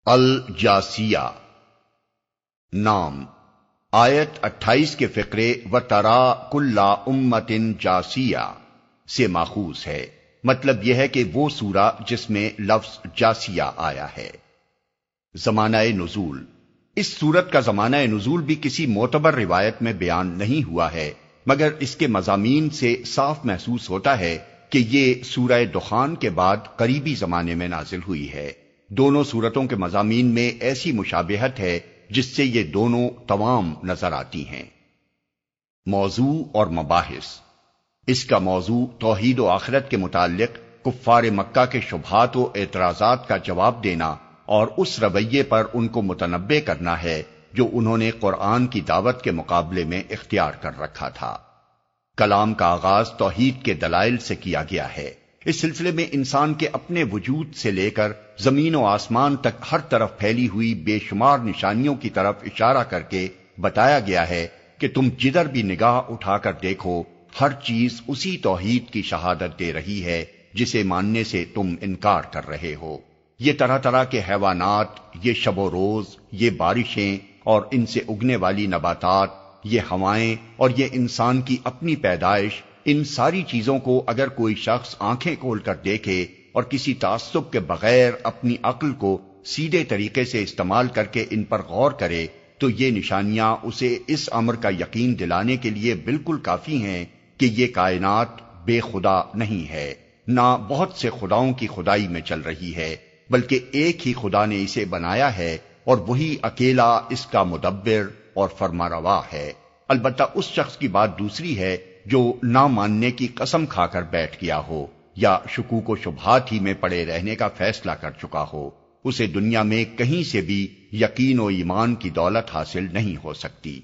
الجاسیہ نام آیت 28 کے فقرے وَتَرَا كُلَّ أُمَّةٍ جَاسِيَةٍ سے ماخوذ ہے۔ مطلب یہ ہے کہ وہ سورہ جس میں لفظ جاسیہ آیا ہے۔ زمانہ نزول، اس سورت کا زمانہ نزول بھی کسی معتبر روایت میں بیان نہیں ہوا ہے، مگر اس کے مضامین سے صاف محسوس ہوتا ہے کہ یہ سورہ دخان کے بعد قریبی زمانے میں نازل ہوئی ہے۔ دونوں سورتوں کے مضامین میں ایسی مشابہت ہے جس سے یہ دونوں تمام نظر آتی ہیں۔ موضوع اور مباحث، اس کا موضوع توحید و آخرت کے متعلق کفار مکہ کے شبہات و اعتراضات کا جواب دینا اور اس رویے پر ان کو متنبہ کرنا ہے جو انہوں نے قرآن کی دعوت کے مقابلے میں اختیار کر رکھا تھا۔ کلام کا آغاز توحید کے دلائل سے کیا گیا ہے۔ اس سلسلے میں انسان کے اپنے وجود سے لے کر زمین و آسمان تک ہر طرف پھیلی ہوئی بے شمار نشانیوں کی طرف اشارہ کر کے بتایا گیا ہے کہ تم جدھر بھی نگاہ اٹھا کر دیکھو، ہر چیز اسی توحید کی شہادت دے رہی ہے جسے ماننے سے تم انکار کر رہے ہو۔ یہ طرح طرح کے حیوانات، یہ شب و روز، یہ بارشیں اور ان سے اگنے والی نباتات، یہ ہوائیں اور یہ انسان کی اپنی پیدائش، ان ساری چیزوں کو اگر کوئی شخص آنکھیں کھول کر دیکھے اور کسی تعصب کے بغیر اپنی عقل کو سیدھے طریقے سے استعمال کر کے ان پر غور کرے تو یہ نشانیاں اسے اس امر کا یقین دلانے کے لیے بالکل کافی ہیں کہ یہ کائنات بے خدا نہیں ہے، نہ بہت سے خداؤں کی خدائی میں چل رہی ہے، بلکہ ایک ہی خدا نے اسے بنایا ہے اور وہی اکیلا اس کا مدبر اور فرمانروا ہے۔ البتہ اس شخص کی بات دوسری ہے جو نہ ماننے کی قسم کھا کر بیٹھ گیا ہو یا شکوک و شبہات ہی میں پڑے رہنے کا فیصلہ کر چکا ہو، اسے دنیا میں کہیں سے بھی یقین و ایمان کی دولت حاصل نہیں ہو سکتی۔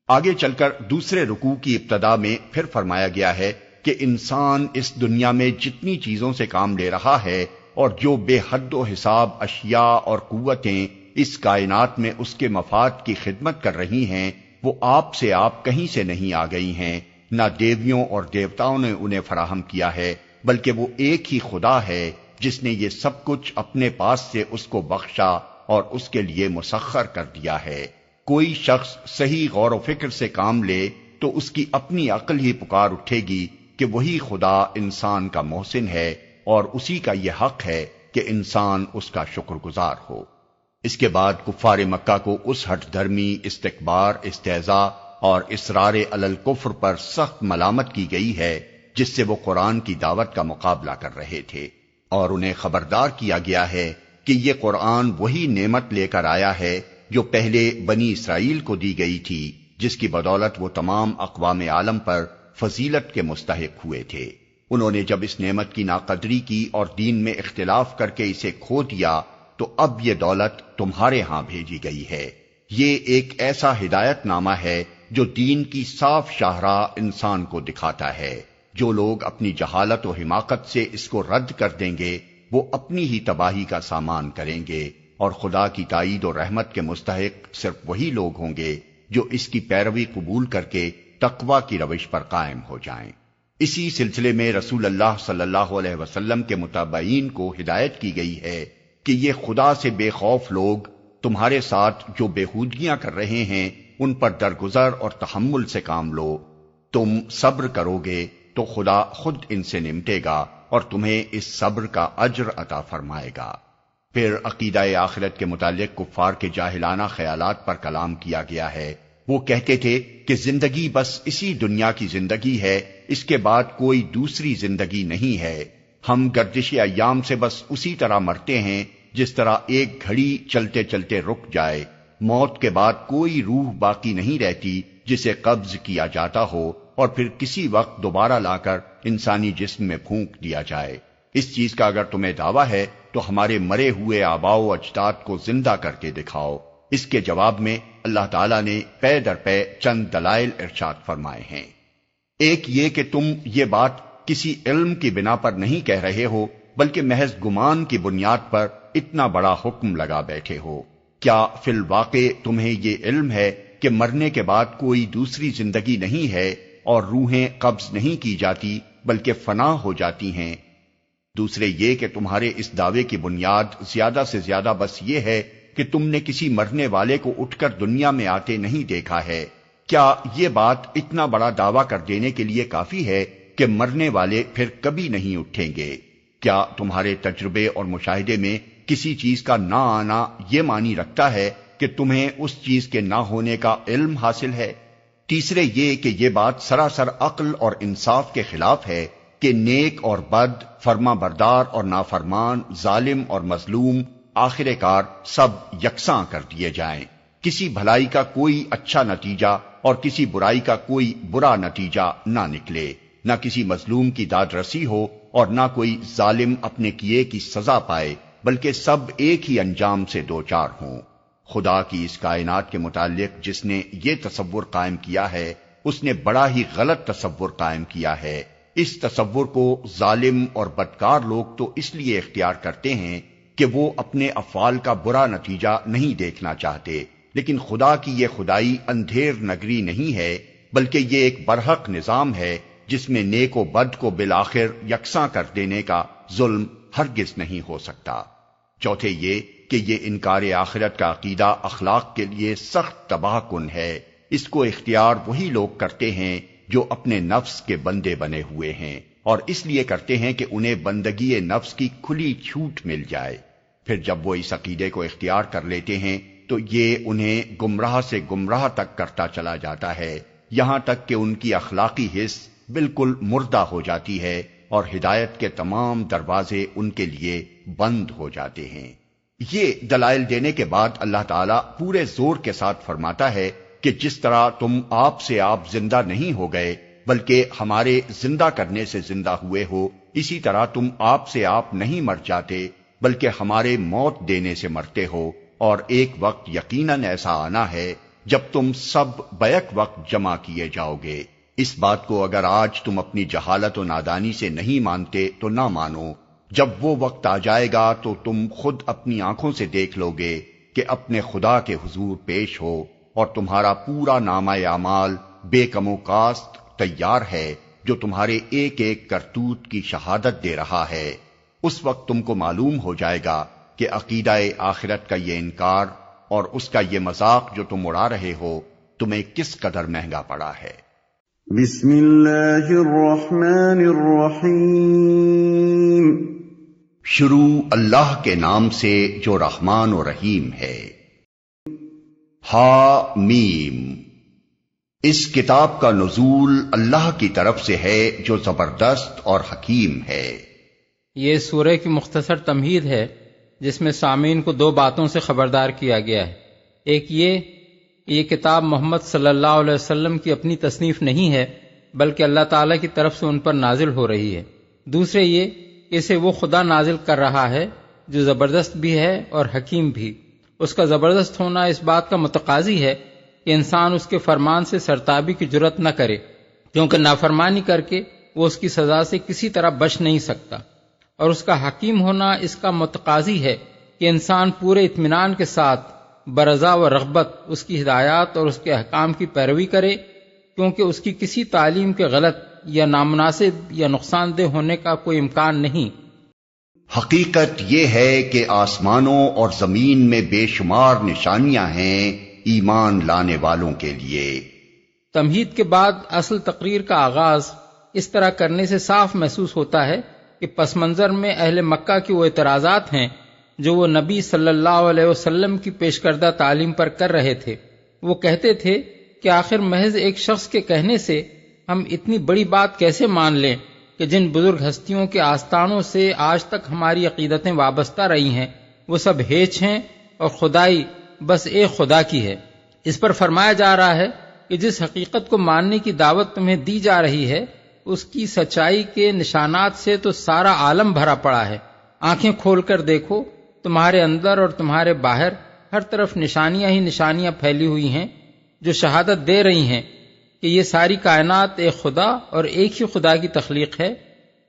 آگے چل کر دوسرے رکوع کی ابتدا میں پھر فرمایا گیا ہے کہ انسان اس دنیا میں جتنی چیزوں سے کام لے رہا ہے اور جو بے حد و حساب اشیاء اور قوتیں اس کائنات میں اس کے مفاد کی خدمت کر رہی ہیں، وہ آپ کہیں سے نہیں آ گئی ہیں، نہ دیویوں اور دیوتاؤں نے انہیں فراہم کیا ہے، بلکہ وہ ایک ہی خدا ہے جس نے یہ سب کچھ اپنے پاس سے اس کو بخشا اور اس کے لیے مسخر کر دیا ہے۔ کوئی شخص صحیح غور و فکر سے کام لے تو اس کی اپنی عقل ہی پکار اٹھے گی کہ وہی خدا انسان کا محسن ہے اور اسی کا یہ حق ہے کہ انسان اس کا شکر گزار ہو۔ اس کے بعد کفار مکہ کو اس ہٹ دھرمی، استکبار، استہزاء اور اصرار علی الکفر پر سخت ملامت کی گئی ہے جس سے وہ قرآن کی دعوت کا مقابلہ کر رہے تھے، اور انہیں خبردار کیا گیا ہے کہ یہ قرآن وہی نعمت لے کر آیا ہے جو پہلے بنی اسرائیل کو دی گئی تھی، جس کی بدولت وہ تمام اقوام عالم پر فضیلت کے مستحق ہوئے تھے۔ انہوں نے جب اس نعمت کی ناقدری کی اور دین میں اختلاف کر کے اسے کھو دیا تو اب یہ دولت تمہارے ہاں بھیجی گئی ہے۔ یہ ایک ایسا ہدایت نامہ ہے جو دین کی صاف شاہراہ انسان کو دکھاتا ہے۔ جو لوگ اپنی جہالت و حماقت سے اس کو رد کر دیں گے وہ اپنی ہی تباہی کا سامان کریں گے، اور خدا کی تائید و رحمت کے مستحق صرف وہی لوگ ہوں گے جو اس کی پیروی قبول کر کے تقوی کی روش پر قائم ہو جائیں۔ اسی سلسلے میں رسول اللہ صلی اللہ علیہ وسلم کے متابعین کو ہدایت کی گئی ہے کہ یہ خدا سے بے خوف لوگ تمہارے ساتھ جو بےہودگیاں کر رہے ہیں ان پر درگزر اور تحمل سے کام لو۔ تم صبر کرو گے تو خدا خود ان سے نمٹے گا اور تمہیں اس صبر کا اجر عطا فرمائے گا۔ پھر عقیدہ آخرت کے متعلق کفار کے جاہلانہ خیالات پر کلام کیا گیا ہے۔ وہ کہتے تھے کہ زندگی بس اسی دنیا کی زندگی ہے، اس کے بعد کوئی دوسری زندگی نہیں ہے۔ ہم گردش ایام سے بس اسی طرح مرتے ہیں جس طرح ایک گھڑی چلتے چلتے رک جائے۔ موت کے بعد کوئی روح باقی نہیں رہتی جسے قبض کیا جاتا ہو اور پھر کسی وقت دوبارہ لا کر انسانی جسم میں پھونک دیا جائے۔ اس چیز کا اگر تمہیں دعویٰ ہے تو ہمارے مرے ہوئے آباء و اجداد کو زندہ کر کے دکھاؤ۔ اس کے جواب میں اللہ تعالیٰ نے پے در پے چند دلائل ارشاد فرمائے ہیں۔ ایک یہ کہ تم یہ بات کسی علم کی بنا پر نہیں کہہ رہے ہو بلکہ محض گمان کی بنیاد پر اتنا بڑا حکم لگا بیٹھے ہو۔ کیا فی الواقع تمہیں یہ علم ہے کہ مرنے کے بعد کوئی دوسری زندگی نہیں ہے اور روحیں قبض نہیں کی جاتی بلکہ فنا ہو جاتی ہیں؟ دوسرے یہ کہ تمہارے اس دعوے کی بنیاد زیادہ سے زیادہ بس یہ ہے کہ تم نے کسی مرنے والے کو اٹھ کر دنیا میں آتے نہیں دیکھا ہے؟ کیا یہ بات اتنا بڑا دعویٰ کر دینے کے لیے کافی ہے کہ مرنے والے پھر کبھی نہیں اٹھیں گے؟ کیا تمہارے تجربے اور مشاہدے میں کسی چیز کا نہ آنا یہ معنی رکھتا ہے کہ تمہیں اس چیز کے نہ ہونے کا علم حاصل ہے؟ تیسرے یہ کہ یہ بات سراسر عقل اور انصاف کے خلاف ہے کہ نیک اور بد، فرما بردار اور نافرمان، ظالم اور مظلوم، آخر کار سب یکساں کر دیے جائیں، کسی بھلائی کا کوئی اچھا نتیجہ اور کسی برائی کا کوئی برا نتیجہ نہ نکلے، نہ کسی مظلوم کی داد رسی ہو اور نہ کوئی ظالم اپنے کیے کی سزا پائے، بلکہ سب ایک ہی انجام سے دوچار ہوں۔ خدا کی اس کائنات کے متعلق جس نے یہ تصور قائم کیا ہے، اس نے بڑا ہی غلط تصور قائم کیا ہے۔ اس تصور کو ظالم اور بدکار لوگ تو اس لیے اختیار کرتے ہیں کہ وہ اپنے افعال کا برا نتیجہ نہیں دیکھنا چاہتے، لیکن خدا کی یہ خدائی اندھیر نگری نہیں ہے، بلکہ یہ ایک برحق نظام ہے جس میں نیک و بد کو بالآخر یکساں کر دینے کا ظلم ہرگز نہیں ہو سکتا۔ چوتھے یہ کہ یہ انکار آخرت کا عقیدہ اخلاق کے لیے سخت تباہ کن ہے۔ اس کو اختیار وہی لوگ کرتے ہیں جو اپنے نفس کے بندے بنے ہوئے ہیں، اور اس لیے کرتے ہیں کہ انہیں بندگی نفس کی کھلی چھوٹ مل جائے۔ پھر جب وہ اس عقیدے کو اختیار کر لیتے ہیں تو یہ انہیں گمراہ سے گمراہ تک کرتا چلا جاتا ہے، یہاں تک کہ ان کی اخلاقی حس بالکل مردہ ہو جاتی ہے اور ہدایت کے تمام دروازے ان کے لیے بند ہو جاتے ہیں۔ یہ دلائل دینے کے بعد اللہ تعالیٰ پورے زور کے ساتھ فرماتا ہے کہ جس طرح تم آپ سے آپ زندہ نہیں ہو گئے بلکہ ہمارے زندہ کرنے سے زندہ ہوئے ہو، اسی طرح تم آپ سے آپ نہیں مر جاتے بلکہ ہمارے موت دینے سے مرتے ہو، اور ایک وقت یقیناً ایسا آنا ہے جب تم سب بیک وقت جمع کیے جاؤ گے۔ اس بات کو اگر آج تم اپنی جہالت و نادانی سے نہیں مانتے تو نہ مانو، جب وہ وقت آ جائے گا تو تم خود اپنی آنکھوں سے دیکھ لو گے کہ اپنے خدا کے حضور پیش ہو، اور تمہارا پورا نامہ اعمال بے کم و کاست تیار ہے جو تمہارے ایک ایک کرتوت کی شہادت دے رہا ہے۔ اس وقت تم کو معلوم ہو جائے گا کہ عقیدہ آخرت کا یہ انکار اور اس کا یہ مذاق جو تم اڑا رہے ہو تمہیں کس قدر مہنگا پڑا ہے۔ بسم اللہ الرحمن الرحیم۔ شروع اللہ کے نام سے جو رحمان و رحیم ہے۔ ہا میم۔ اس کتاب کا نزول اللہ کی طرف سے ہے جو زبردست اور حکیم ہے۔ یہ سورہ کی مختصر تمہید ہے جس میں سامعین کو دو باتوں سے خبردار کیا گیا ہے۔ ایک یہ کتاب محمد صلی اللہ علیہ وسلم کی اپنی تصنیف نہیں ہے بلکہ اللہ تعالیٰ کی طرف سے ان پر نازل ہو رہی ہے۔ دوسرے یہ کہ اسے وہ خدا نازل کر رہا ہے جو زبردست بھی ہے اور حکیم بھی۔ اس کا زبردست ہونا اس بات کا متقاضی ہے کہ انسان اس کے فرمان سے سرتابی کی جرت نہ کرے، کیونکہ نافرمانی کر کے وہ اس کی سزا سے کسی طرح بچ نہیں سکتا، اور اس کا حکیم ہونا اس کا متقاضی ہے کہ انسان پورے اطمینان کے ساتھ برضا و رغبت اس کی ہدایات اور اس کے احکام کی پیروی کرے، کیونکہ اس کی کسی تعلیم کے غلط یا نامناسب یا نقصان دہ ہونے کا کوئی امکان نہیں۔ حقیقت یہ ہے کہ آسمانوں اور زمین میں بے شمار نشانیاں ہیں ایمان لانے والوں کے لیے۔ تمہید کے بعد اصل تقریر کا آغاز اس طرح کرنے سے صاف محسوس ہوتا ہے کہ پس منظر میں اہل مکہ کی وہ اعتراضات ہیں جو وہ نبی صلی اللہ علیہ وسلم کی پیش کردہ تعلیم پر کر رہے تھے۔ وہ کہتے تھے کہ آخر محض ایک شخص کے کہنے سے ہم اتنی بڑی بات کیسے مان لیں کہ جن بزرگ ہستیوں کے آستانوں سے آج تک ہماری عقیدتیں وابستہ رہی ہیں وہ سب ہیچ ہیں اور خدائی بس ایک خدا کی ہے۔ اس پر فرمایا جا رہا ہے کہ جس حقیقت کو ماننے کی دعوت تمہیں دی جا رہی ہے اس کی سچائی کے نشانات سے تو سارا عالم بھرا پڑا ہے۔ آنکھیں کھول کر دیکھو، تمہارے اندر اور تمہارے باہر ہر طرف نشانیاں ہی نشانیاں پھیلی ہوئی ہیں جو شہادت دے رہی ہیں کہ یہ ساری کائنات ایک خدا اور ایک ہی خدا کی تخلیق ہے،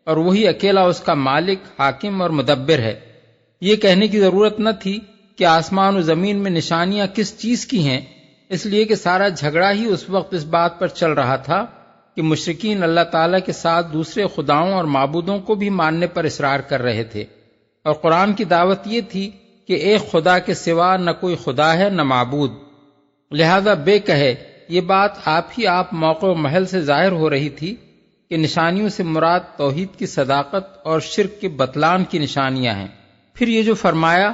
اور وہی اکیلا اس کا مالک، حاکم اور مدبر ہے۔ یہ کہنے کی ضرورت نہ تھی کہ آسمان و زمین میں نشانیاں کس چیز کی ہیں، اس لیے کہ سارا جھگڑا ہی اس وقت اس بات پر چل رہا تھا کہ مشرکین اللہ تعالیٰ کے ساتھ دوسرے خداؤں اور معبودوں کو بھی ماننے پر اصرار کر رہے تھے، اور قرآن کی دعوت یہ تھی کہ ایک خدا کے سوا نہ کوئی خدا ہے نہ معبود، لہذا بے کہے یہ بات آپ موقع و محل سے ظاہر ہو رہی تھی کہ نشانیوں سے مراد توحید کی صداقت اور شرک کے بطلان کی نشانیاں ہیں۔ پھر یہ جو فرمایا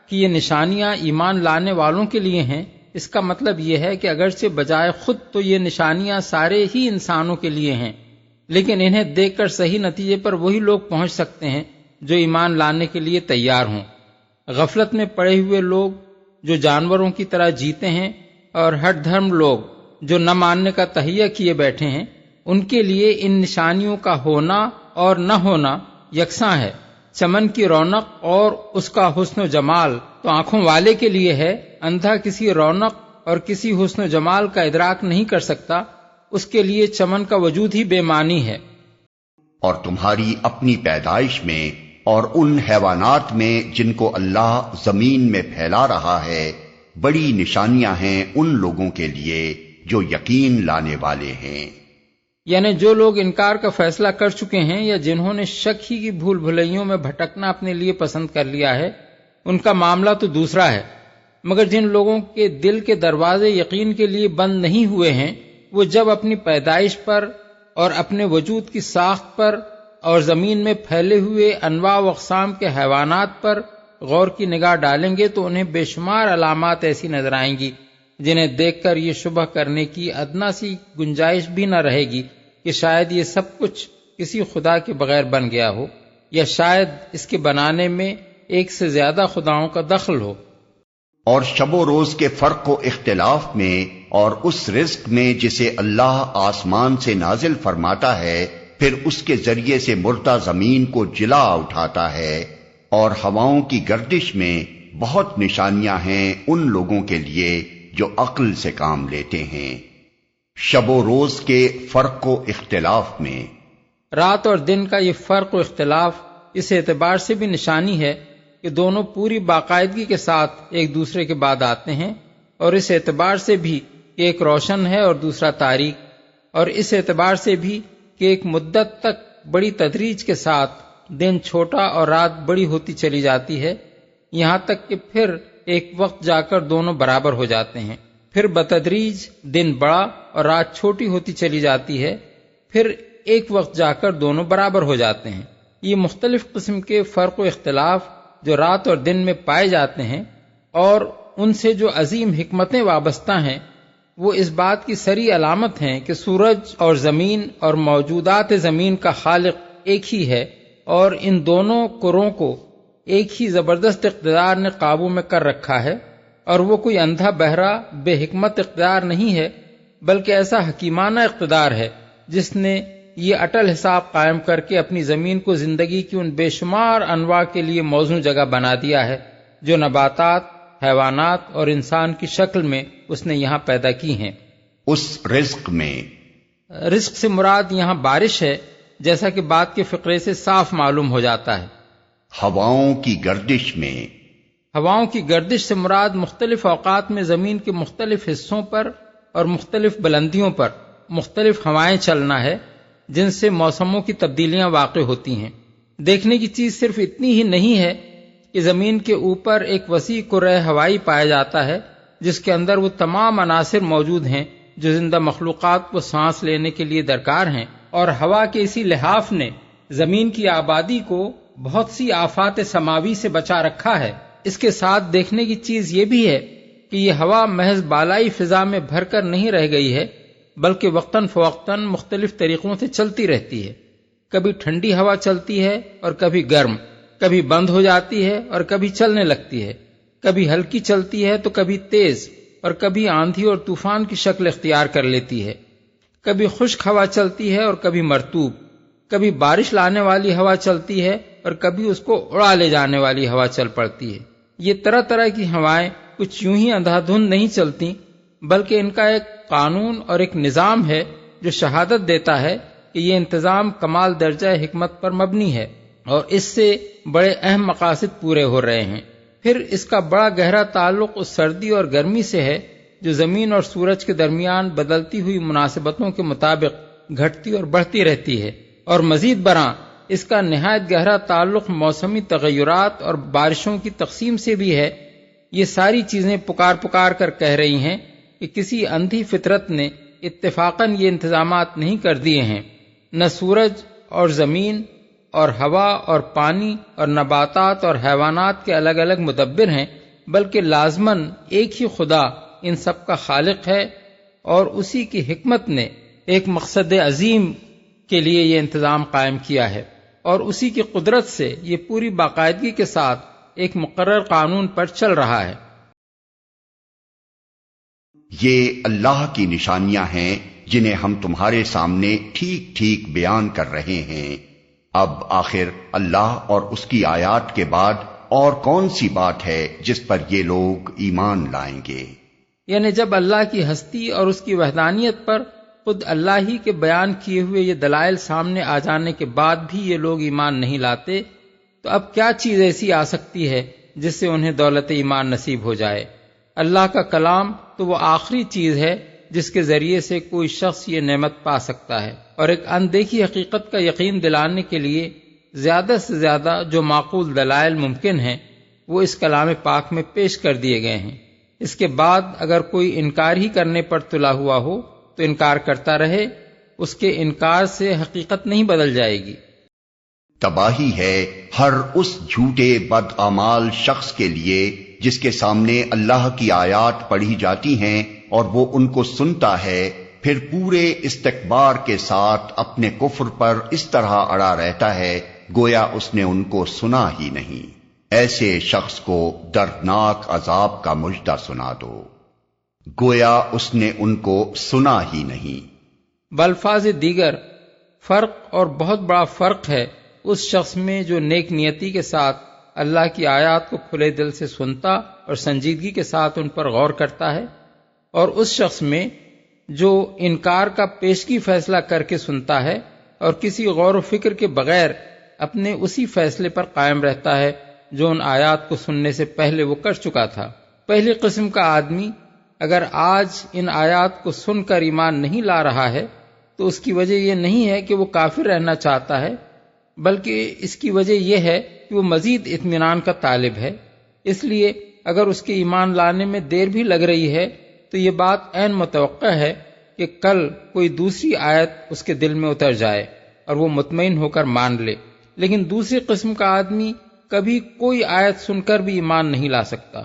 کہ یہ نشانیاں ایمان لانے والوں کے لیے ہیں، اس کا مطلب یہ ہے کہ اگرچہ بجائے خود تو یہ نشانیاں سارے ہی انسانوں کے لیے ہیں، لیکن انہیں دیکھ کر صحیح نتیجے پر وہی لوگ پہنچ سکتے ہیں جو ایمان لانے کے لیے تیار ہوں۔ غفلت میں پڑے ہوئے لوگ جو جانوروں کی طرح جیتے ہیں اور ہٹ دھرم لوگ جو نہ ماننے کا تہیہ کیے بیٹھے ہیں، ان کے لیے ان نشانیوں کا ہونا اور نہ ہونا یکساں ہے۔ چمن کی رونق اور اس کا حسن و جمال تو آنکھوں والے کے لیے ہے، اندھا کسی رونق اور کسی حسن و جمال کا ادراک نہیں کر سکتا، اس کے لیے چمن کا وجود ہی بے معنی ہے۔ اور تمہاری اپنی پیدائش میں اور ان حیوانات میں جن کو اللہ زمین میں پھیلا رہا ہے بڑی نشانیاں ہیں ان لوگوں کے لیے جو یقین لانے والے ہیں۔ یعنی جو لوگ انکار کا فیصلہ کر چکے ہیں یا جنہوں نے شک ہی کی بھول بھلائیوں میں بھٹکنا اپنے لیے پسند کر لیا ہے، ان کا معاملہ تو دوسرا ہے، مگر جن لوگوں کے دل کے دروازے یقین کے لیے بند نہیں ہوئے ہیں، وہ جب اپنی پیدائش پر اور اپنے وجود کی ساخت پر اور زمین میں پھیلے ہوئے انواع و اقسام کے حیوانات پر غور کی نگاہ ڈالیں گے تو انہیں بے شمار علامات ایسی نظر آئیں گی جنہیں دیکھ کر یہ شبہ کرنے کی ادنا سی گنجائش بھی نہ رہے گی کہ شاید یہ سب کچھ کسی خدا کے بغیر بن گیا ہو، یا شاید اس کے بنانے میں ایک سے زیادہ خداؤں کا دخل ہو۔ اور شب و روز کے فرق و اختلاف میں اور اس رزق میں جسے اللہ آسمان سے نازل فرماتا ہے پھر اس کے ذریعے سے مردہ زمین کو جلا اٹھاتا ہے، اور ہواؤں کی گردش میں بہت نشانیاں ہیں ان لوگوں کے لیے جو عقل سے کام لیتے ہیں۔ شب و روز کے فرق و اختلاف میں رات اور دن کا یہ فرق و اختلاف اس اعتبار سے بھی نشانی ہے کہ دونوں پوری باقاعدگی کے ساتھ ایک دوسرے کے بعد آتے ہیں، اور اس اعتبار سے بھی کہ ایک روشن ہے اور دوسرا تاریک، اور اس اعتبار سے بھی کہ ایک مدت تک بڑی تدریج کے ساتھ دن چھوٹا اور رات بڑی ہوتی چلی جاتی ہے، یہاں تک کہ پھر ایک وقت جا کر دونوں برابر ہو جاتے ہیں، پھر بتدریج دن بڑا اور رات چھوٹی ہوتی چلی جاتی ہے، پھر ایک وقت جا کر دونوں برابر ہو جاتے ہیں۔ یہ مختلف قسم کے فرق و اختلاف جو رات اور دن میں پائے جاتے ہیں اور ان سے جو عظیم حکمتیں وابستہ ہیں، وہ اس بات کی صریح علامت ہیں کہ سورج اور زمین اور موجودات زمین کا خالق ایک ہی ہے، اور ان دونوں کروں کو ایک ہی زبردست اقتدار نے قابو میں کر رکھا ہے، اور وہ کوئی اندھا بہرا بے حکمت اقتدار نہیں ہے، بلکہ ایسا حکیمانہ اقتدار ہے جس نے یہ اٹل حساب قائم کر کے اپنی زمین کو زندگی کی ان بے شمار انواع کے لیے موزوں جگہ بنا دیا ہے جو نباتات، حیوانات اور انسان کی شکل میں اس نے یہاں پیدا کی ہیں۔ اس رزق میں رزق سے مراد یہاں بارش ہے، جیسا کہ بات کے فقرے سے صاف معلوم ہو جاتا ہے۔ ہواؤں کی گردش میں ہواؤں کی گردش سے مراد مختلف اوقات میں زمین کے مختلف حصوں پر اور مختلف بلندیوں پر مختلف ہوائیں چلنا ہے، جن سے موسموں کی تبدیلیاں واقع ہوتی ہیں۔ دیکھنے کی چیز صرف اتنی ہی نہیں ہے کہ زمین کے اوپر ایک وسیع کرہ ہوائی پایا جاتا ہے جس کے اندر وہ تمام عناصر موجود ہیں جو زندہ مخلوقات کو سانس لینے کے لیے درکار ہیں، اور ہوا کے اسی لحاف نے زمین کی آبادی کو بہت سی آفات سماوی سے بچا رکھا ہے۔ اس کے ساتھ دیکھنے کی چیز یہ بھی ہے کہ یہ ہوا محض بالائی فضا میں بھر کر نہیں رہ گئی ہے، بلکہ وقتاً فوقتاً مختلف طریقوں سے چلتی رہتی ہے۔ کبھی ٹھنڈی ہوا چلتی ہے اور کبھی گرم، کبھی بند ہو جاتی ہے اور کبھی چلنے لگتی ہے، کبھی ہلکی چلتی ہے تو کبھی تیز، اور کبھی آندھی اور طوفان کی شکل اختیار کر لیتی ہے۔ کبھی خشک ہوا چلتی ہے اور کبھی مرطوب، کبھی بارش لانے والی ہوا چلتی ہے اور کبھی اس کو اڑا لے جانے والی ہوا چل پڑتی ہے۔ یہ طرح طرح کی ہوائیں کچھ یوں ہی اندھا دھند نہیں چلتی، بلکہ ان کا ایک قانون اور ایک نظام ہے جو شہادت دیتا ہے کہ یہ انتظام کمال درجہ حکمت پر مبنی ہے اور اس سے بڑے اہم مقاصد پورے ہو رہے ہیں۔ پھر اس کا بڑا گہرا تعلق اس سردی اور گرمی سے ہے جو زمین اور سورج کے درمیان بدلتی ہوئی مناسبتوں کے مطابق گھٹتی اور بڑھتی رہتی ہے، اور مزید برآں اس کا نہایت گہرا تعلق موسمی تغیرات اور بارشوں کی تقسیم سے بھی ہے۔ یہ ساری چیزیں پکار کر کہہ رہی ہیں کہ کسی اندھی فطرت نے اتفاقاً یہ انتظامات نہیں کر دیے ہیں۔ نہ سورج اور زمین اور ہوا اور پانی اور نباتات اور حیوانات کے الگ الگ مدبر ہیں، بلکہ لازماً ایک ہی خدا ان سب کا خالق ہے، اور اسی کی حکمت نے ایک مقصد عظیم کے لیے یہ انتظام قائم کیا ہے، اور اسی کی قدرت سے یہ پوری باقاعدگی کے ساتھ ایک مقرر قانون پر چل رہا ہے۔ یہ اللہ کی نشانیاں ہیں جنہیں ہم تمہارے سامنے ٹھیک ٹھیک بیان کر رہے ہیں۔ اب آخر اللہ اور اس کی آیات کے بعد اور کون سی بات ہے جس پر یہ لوگ ایمان لائیں گے؟ یعنی جب اللہ کی ہستی اور اس کی وحدانیت پر خود اللہ ہی کے بیان کیے ہوئے یہ دلائل سامنے آ جانے کے بعد بھی یہ لوگ ایمان نہیں لاتے، تو اب کیا چیز ایسی آ سکتی ہے جس سے انہیں دولت ایمان نصیب ہو جائے؟ اللہ کا کلام تو وہ آخری چیز ہے جس کے ذریعے سے کوئی شخص یہ نعمت پا سکتا ہے، اور ایک اندیکھی حقیقت کا یقین دلانے کے لیے زیادہ سے زیادہ جو معقول دلائل ممکن ہیں وہ اس کلام پاک میں پیش کر دیے گئے ہیں۔ اس کے بعد اگر کوئی انکار ہی کرنے پر تلا ہوا ہو تو انکار کرتا رہے، اس کے انکار سے حقیقت نہیں بدل جائے گی۔ تباہی ہے ہر اس جھوٹے بدعمال شخص کے لیے جس کے سامنے اللہ کی آیات پڑھی جاتی ہیں اور وہ ان کو سنتا ہے، پھر پورے استکبار کے ساتھ اپنے کفر پر اس طرح اڑا رہتا ہے گویا اس نے ان کو سنا ہی نہیں۔ ایسے شخص کو دردناک عذاب کا مژدہ سنا دو، گویا اس نے ان کو سنا ہی نہیں۔ بالفاظ دیگر فرق اور بہت بڑا فرق ہے اس شخص میں جو نیک نیتی کے ساتھ اللہ کی آیات کو کھلے دل سے سنتا اور سنجیدگی کے ساتھ ان پر غور کرتا ہے، اور اس شخص میں جو انکار کا پیشگی فیصلہ کر کے سنتا ہے اور کسی غور و فکر کے بغیر اپنے اسی فیصلے پر قائم رہتا ہے جو ان آیات کو سننے سے پہلے وہ کر چکا تھا۔ پہلی قسم کا آدمی اگر آج ان آیات کو سن کر ایمان نہیں لا رہا ہے تو اس کی وجہ یہ نہیں ہے کہ وہ کافر رہنا چاہتا ہے، بلکہ اس کی وجہ یہ ہے کہ وہ مزید اطمینان کا طالب ہے۔ اس لیے اگر اس کے ایمان لانے میں دیر بھی لگ رہی ہے تو یہ بات عین متوقع ہے کہ کل کوئی دوسری آیت اس کے دل میں اتر جائے اور وہ مطمئن ہو کر مان لے۔ لیکن دوسری قسم کا آدمی کبھی کوئی آیت سن کر بھی ایمان نہیں لا سکتا،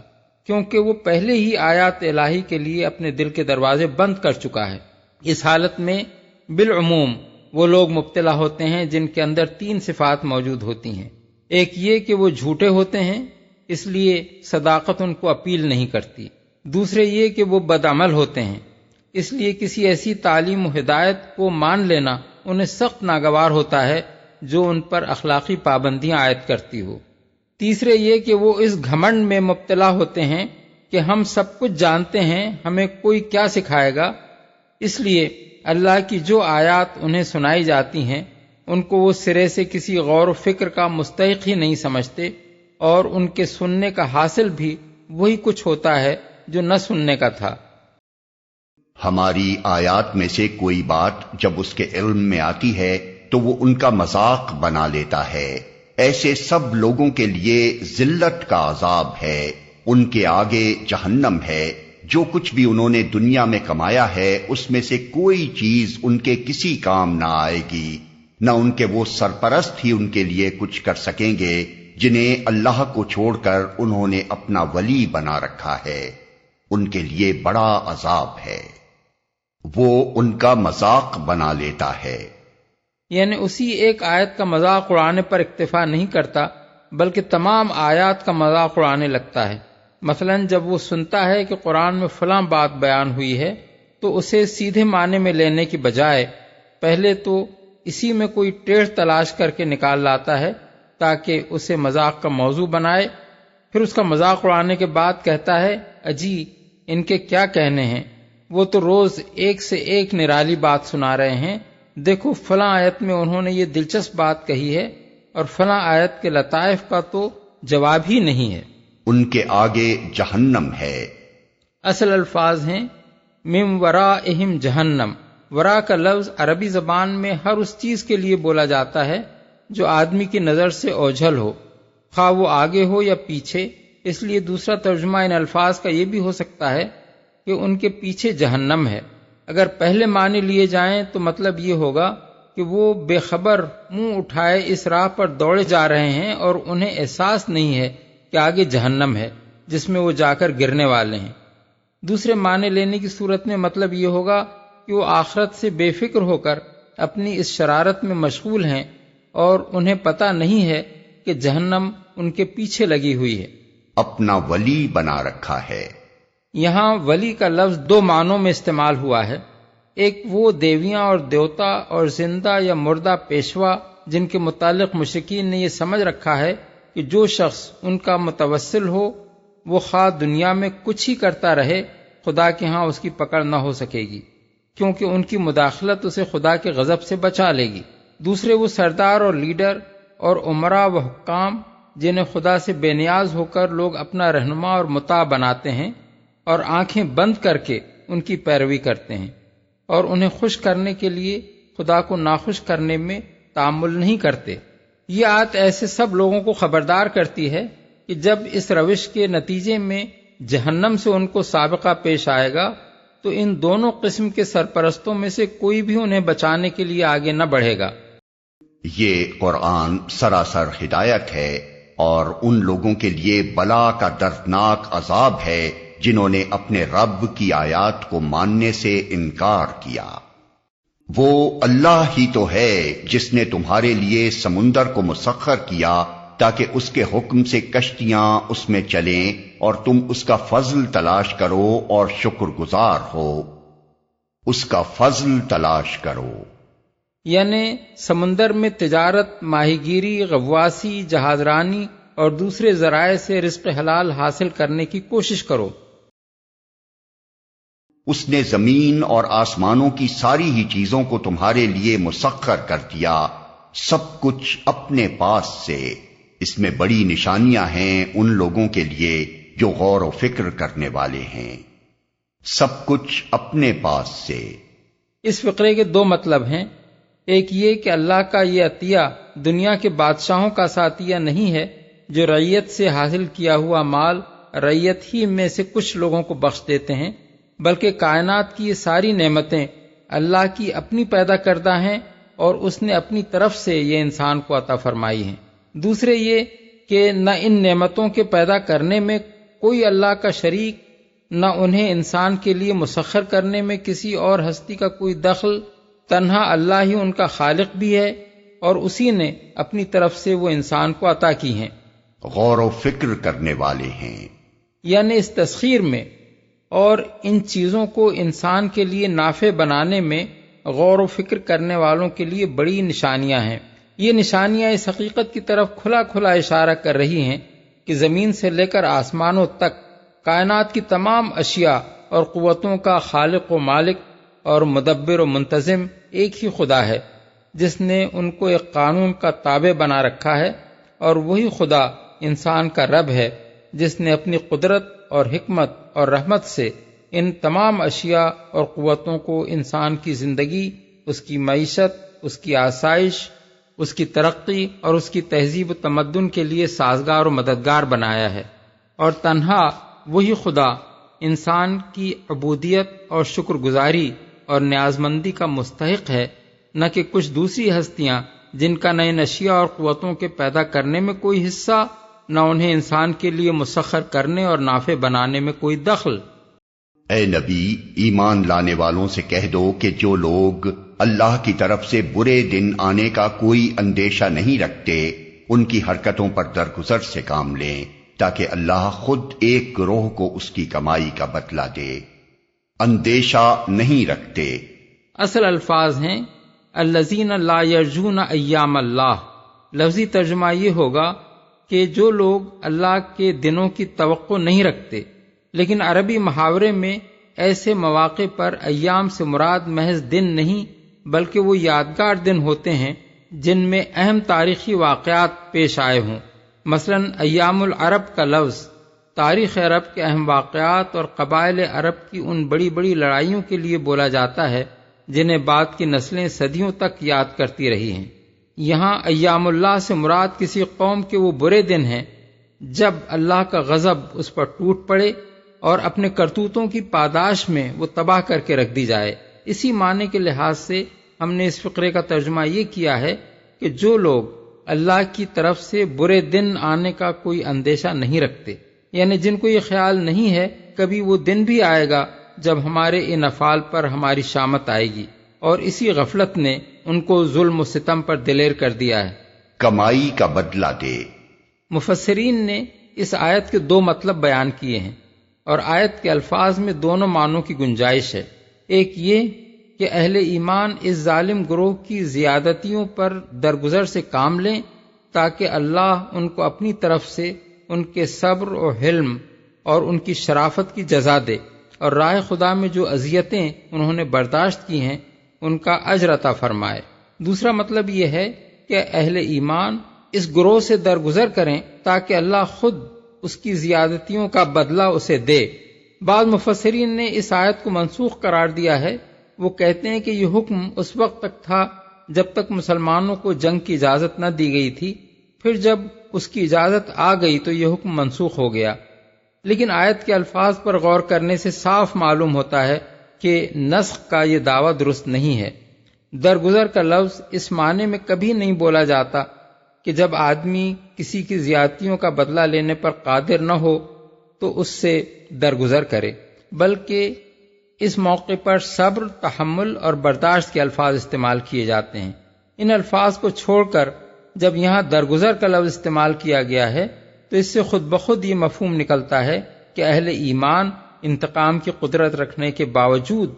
کیونکہ وہ پہلے ہی آیات الہی کے لیے اپنے دل کے دروازے بند کر چکا ہے۔ اس حالت میں بالعموم وہ لوگ مبتلا ہوتے ہیں جن کے اندر تین صفات موجود ہوتی ہیں۔ ایک یہ کہ وہ جھوٹے ہوتے ہیں، اس لیے صداقت ان کو اپیل نہیں کرتی۔ دوسرے یہ کہ وہ بدعمل ہوتے ہیں، اس لیے کسی ایسی تعلیم و ہدایت کو مان لینا انہیں سخت ناگوار ہوتا ہے جو ان پر اخلاقی پابندیاں عائد کرتی ہو۔ تیسرے یہ کہ وہ اس گھمنڈ میں مبتلا ہوتے ہیں کہ ہم سب کچھ جانتے ہیں، ہمیں کوئی کیا سکھائے گا، اس لیے اللہ کی جو آیات انہیں سنائی جاتی ہیں ان کو وہ سرے سے کسی غور و فکر کا مستحق ہی نہیں سمجھتے، اور ان کے سننے کا حاصل بھی وہی کچھ ہوتا ہے جو نہ سننے کا تھا۔ ہماری آیات میں سے کوئی بات جب اس کے علم میں آتی ہے تو وہ ان کا مذاق بنا لیتا ہے۔ ایسے سب لوگوں کے لیے ذلت کا عذاب ہے، ان کے آگے جہنم ہے۔ جو کچھ بھی انہوں نے دنیا میں کمایا ہے اس میں سے کوئی چیز ان کے کسی کام نہ آئے گی، نہ ان کے وہ سرپرست ہی ان کے لیے کچھ کر سکیں گے جنہیں اللہ کو چھوڑ کر انہوں نے اپنا ولی بنا رکھا ہے۔ ان کے لیے بڑا عذاب ہے، وہ ان کا مذاق بنا لیتا ہے۔ یعنی اسی ایک آیت کا مذاق اڑانے پر اکتفا نہیں کرتا بلکہ تمام آیات کا مذاق اڑانے لگتا ہے۔ مثلا جب وہ سنتا ہے کہ قرآن میں فلاں بات بیان ہوئی ہے تو اسے سیدھے معنی میں لینے کی بجائے پہلے تو اسی میں کوئی ٹیڑھ تلاش کر کے نکال لاتا ہے تاکہ اسے مذاق کا موضوع بنائے، پھر اس کا مذاق اڑانے کے بعد کہتا ہے اجی ان کے کیا کہنے ہیں، وہ تو روز ایک سے ایک نرالی بات سنا رہے ہیں، دیکھو فلاں آیت میں انہوں نے یہ دلچسپ بات کہی ہے اور فلاں آیت کے لطائف کا تو جواب ہی نہیں ہے۔ ان کے آگے جہنم ہے۔ اصل الفاظ ہیں من ورائہم جہنم۔ ورا کا لفظ عربی زبان میں ہر اس چیز کے لیے بولا جاتا ہے جو آدمی کی نظر سے اوجھل ہو، خواہ وہ آگے ہو یا پیچھے۔ اس لیے دوسرا ترجمہ ان الفاظ کا یہ بھی ہو سکتا ہے کہ ان کے پیچھے جہنم ہے۔ اگر پہلے معنی لیے جائیں تو مطلب یہ ہوگا کہ وہ بے خبر منہ اٹھائے اس راہ پر دوڑے جا رہے ہیں اور انہیں احساس نہیں ہے کہ آگے جہنم ہے جس میں وہ جا کر گرنے والے ہیں۔ دوسرے معنی لینے کی صورت میں مطلب یہ ہوگا کہ وہ آخرت سے بے فکر ہو کر اپنی اس شرارت میں مشغول ہیں اور انہیں پتہ نہیں ہے کہ جہنم ان کے پیچھے لگی ہوئی ہے۔ اپنا ولی بنا رکھا ہے۔ یہاں ولی کا لفظ دو معنوں میں استعمال ہوا ہے۔ ایک وہ دیویاں اور دیوتا اور زندہ یا مردہ پیشوا جن کے متعلق مشرکین نے یہ سمجھ رکھا ہے کہ جو شخص ان کا متوسل ہو وہ خواہ دنیا میں کچھ ہی کرتا رہے، خدا کے ہاں اس کی پکڑ نہ ہو سکے گی، کیونکہ ان کی مداخلت اسے خدا کے غضب سے بچا لے گی۔ دوسرے وہ سردار اور لیڈر اور عمراء و حکام جنہیں خدا سے بے نیاز ہو کر لوگ اپنا رہنما اور مطاع بناتے ہیں اور آنکھیں بند کر کے ان کی پیروی کرتے ہیں، اور انہیں خوش کرنے کے لیے خدا کو ناخوش کرنے میں تعامل نہیں کرتے۔ یہ آیت ایسے سب لوگوں کو خبردار کرتی ہے کہ جب اس روش کے نتیجے میں جہنم سے ان کو سابقہ پیش آئے گا تو ان دونوں قسم کے سرپرستوں میں سے کوئی بھی انہیں بچانے کے لیے آگے نہ بڑھے گا۔ یہ قرآن سراسر ہدایت ہے اور ان لوگوں کے لیے بلا کا دردناک عذاب ہے جنہوں نے اپنے رب کی آیات کو ماننے سے انکار کیا۔ وہ اللہ ہی تو ہے جس نے تمہارے لیے سمندر کو مسخر کیا تاکہ اس کے حکم سے کشتیاں اس میں چلیں اور تم اس کا فضل تلاش کرو اور شکر گزار ہو۔ اس کا فضل تلاش کرو یعنی سمندر میں تجارت، ماہی گیری، غواصی، جہاز رانی اور دوسرے ذرائع سے رزق حلال حاصل کرنے کی کوشش کرو۔ اس نے زمین اور آسمانوں کی ساری ہی چیزوں کو تمہارے لیے مسخر کر دیا، سب کچھ اپنے پاس سے۔ اس میں بڑی نشانیاں ہیں ان لوگوں کے لیے جو غور و فکر کرنے والے ہیں۔ سب کچھ اپنے پاس سے۔ اس فقرے کے دو مطلب ہیں۔ ایک یہ کہ اللہ کا یہ عطیہ دنیا کے بادشاہوں کا سا عطیہ نہیں ہے جو رعیت سے حاصل کیا ہوا مال رعیت ہی میں سے کچھ لوگوں کو بخش دیتے ہیں، بلکہ کائنات کی یہ ساری نعمتیں اللہ کی اپنی پیدا کردہ ہیں اور اس نے اپنی طرف سے یہ انسان کو عطا فرمائی ہیں۔ دوسرے یہ کہ نہ ان نعمتوں کے پیدا کرنے میں کوئی اللہ کا شریک، نہ انہیں انسان کے لیے مسخر کرنے میں کسی اور ہستی کا کوئی دخل، تنہا اللہ ہی ان کا خالق بھی ہے اور اسی نے اپنی طرف سے وہ انسان کو عطا کی ہیں۔ غور و فکر کرنے والے ہیں، یعنی اس تسخیر میں اور ان چیزوں کو انسان کے لیے نافع بنانے میں غور و فکر کرنے والوں کے لیے بڑی نشانیاں ہیں۔ یہ نشانیاں اس حقیقت کی طرف کھلا کھلا اشارہ کر رہی ہیں کہ زمین سے لے کر آسمانوں تک کائنات کی تمام اشیاء اور قوتوں کا خالق و مالک اور مدبر و منتظم ایک ہی خدا ہے، جس نے ان کو ایک قانون کا تابع بنا رکھا ہے، اور وہی خدا انسان کا رب ہے جس نے اپنی قدرت اور حکمت اور رحمت سے ان تمام اشیاء اور قوتوں کو انسان کی زندگی، اس کی معیشت، اس کی آسائش، اس کی ترقی اور اس کی تہذیب و تمدن کے لیے سازگار و مددگار بنایا ہے، اور تنہا وہی خدا انسان کی عبودیت اور شکر گزاری اور نیازمندی کا مستحق ہے، نہ کہ کچھ دوسری ہستیاں جن کا نہ ان اشیاء اور قوتوں کے پیدا کرنے میں کوئی حصہ، نہ انہیں انسان کے لیے مسخر کرنے اور نافع بنانے میں کوئی دخل۔ اے نبی، ایمان لانے والوں سے کہہ دو کہ جو لوگ اللہ کی طرف سے برے دن آنے کا کوئی اندیشہ نہیں رکھتے، ان کی حرکتوں پر درگزر سے کام لیں تاکہ اللہ خود ایک گروہ کو اس کی کمائی کا بدلہ دے۔ اندیشہ نہیں رکھتے۔ اصل الفاظ ہیں الذین لا یرجون ایام اللہ۔ لفظی ترجمہ یہ ہوگا کہ جو لوگ اللہ کے دنوں کی توقع نہیں رکھتے، لیکن عربی محاورے میں ایسے مواقع پر ایام سے مراد محض دن نہیں بلکہ وہ یادگار دن ہوتے ہیں جن میں اہم تاریخی واقعات پیش آئے ہوں۔ مثلا ایام العرب کا لفظ تاریخ عرب کے اہم واقعات اور قبائل عرب کی ان بڑی بڑی لڑائیوں کے لیے بولا جاتا ہے جنہیں بعد کی نسلیں صدیوں تک یاد کرتی رہی ہیں۔ یہاں ایام اللہ سے مراد کسی قوم کے وہ برے دن ہیں جب اللہ کا غضب اس پر ٹوٹ پڑے اور اپنے کرتوتوں کی پاداش میں وہ تباہ کر کے رکھ دی جائے۔ اسی معنی کے لحاظ سے ہم نے اس فقرے کا ترجمہ یہ کیا ہے کہ جو لوگ اللہ کی طرف سے برے دن آنے کا کوئی اندیشہ نہیں رکھتے، یعنی جن کو یہ خیال نہیں ہے کبھی وہ دن بھی آئے گا جب ہمارے ان افعال پر ہماری شامت آئے گی، اور اسی غفلت نے ان کو ظلم و ستم پر دلیر کر دیا ہے۔ کمائی کا بدلہ دے۔ مفسرین نے اس آیت کے دو مطلب بیان کیے ہیں، اور آیت کے الفاظ میں دونوں معنوں کی گنجائش ہے۔ ایک یہ کہ اہل ایمان اس ظالم گروہ کی زیادتیوں پر درگزر سے کام لیں تاکہ اللہ ان کو اپنی طرف سے ان کے صبر و حلم اور ان کی شرافت کی جزا دے، اور راہ خدا میں جو اذیتیں انہوں نے برداشت کی ہیں ان کا اجر عطا فرمائے۔ دوسرا مطلب یہ ہے کہ اہل ایمان اس گروہ سے درگزر کریں تاکہ اللہ خود اس کی زیادتیوں کا بدلہ اسے دے۔ بعض مفسرین نے اس آیت کو منسوخ قرار دیا ہے۔ وہ کہتے ہیں کہ یہ حکم اس وقت تک تھا جب تک مسلمانوں کو جنگ کی اجازت نہ دی گئی تھی، پھر جب اس کی اجازت آ گئی تو یہ حکم منسوخ ہو گیا۔ لیکن آیت کے الفاظ پر غور کرنے سے صاف معلوم ہوتا ہے کہ نسخ کا یہ دعویٰ درست نہیں ہے۔ درگزر کا لفظ اس معنی میں کبھی نہیں بولا جاتا کہ جب آدمی کسی کی زیادتیوں کا بدلہ لینے پر قادر نہ ہو تو اس سے درگزر کرے، بلکہ اس موقع پر صبر، تحمل اور برداشت کے الفاظ استعمال کیے جاتے ہیں۔ ان الفاظ کو چھوڑ کر جب یہاں درگزر کا لفظ استعمال کیا گیا ہے تو اس سے خود بخود یہ مفہوم نکلتا ہے کہ اہل ایمان انتقام کی قدرت رکھنے کے باوجود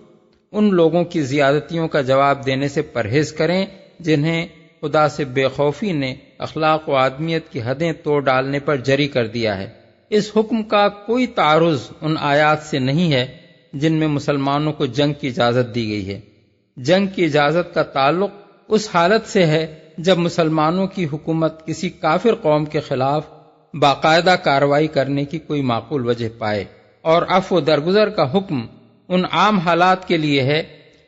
ان لوگوں کی زیادتیوں کا جواب دینے سے پرہیز کریں جنہیں خدا سے بے خوفی نے اخلاق و آدمیت کی حدیں توڑ ڈالنے پر جری کر دیا ہے۔ اس حکم کا کوئی تعارض ان آیات سے نہیں ہے جن میں مسلمانوں کو جنگ کی اجازت دی گئی ہے۔ جنگ کی اجازت کا تعلق اس حالت سے ہے جب مسلمانوں کی حکومت کسی کافر قوم کے خلاف باقاعدہ کارروائی کرنے کی کوئی معقول وجہ پائے، اور عفو و درگزر کا حکم ان عام حالات کے لیے ہے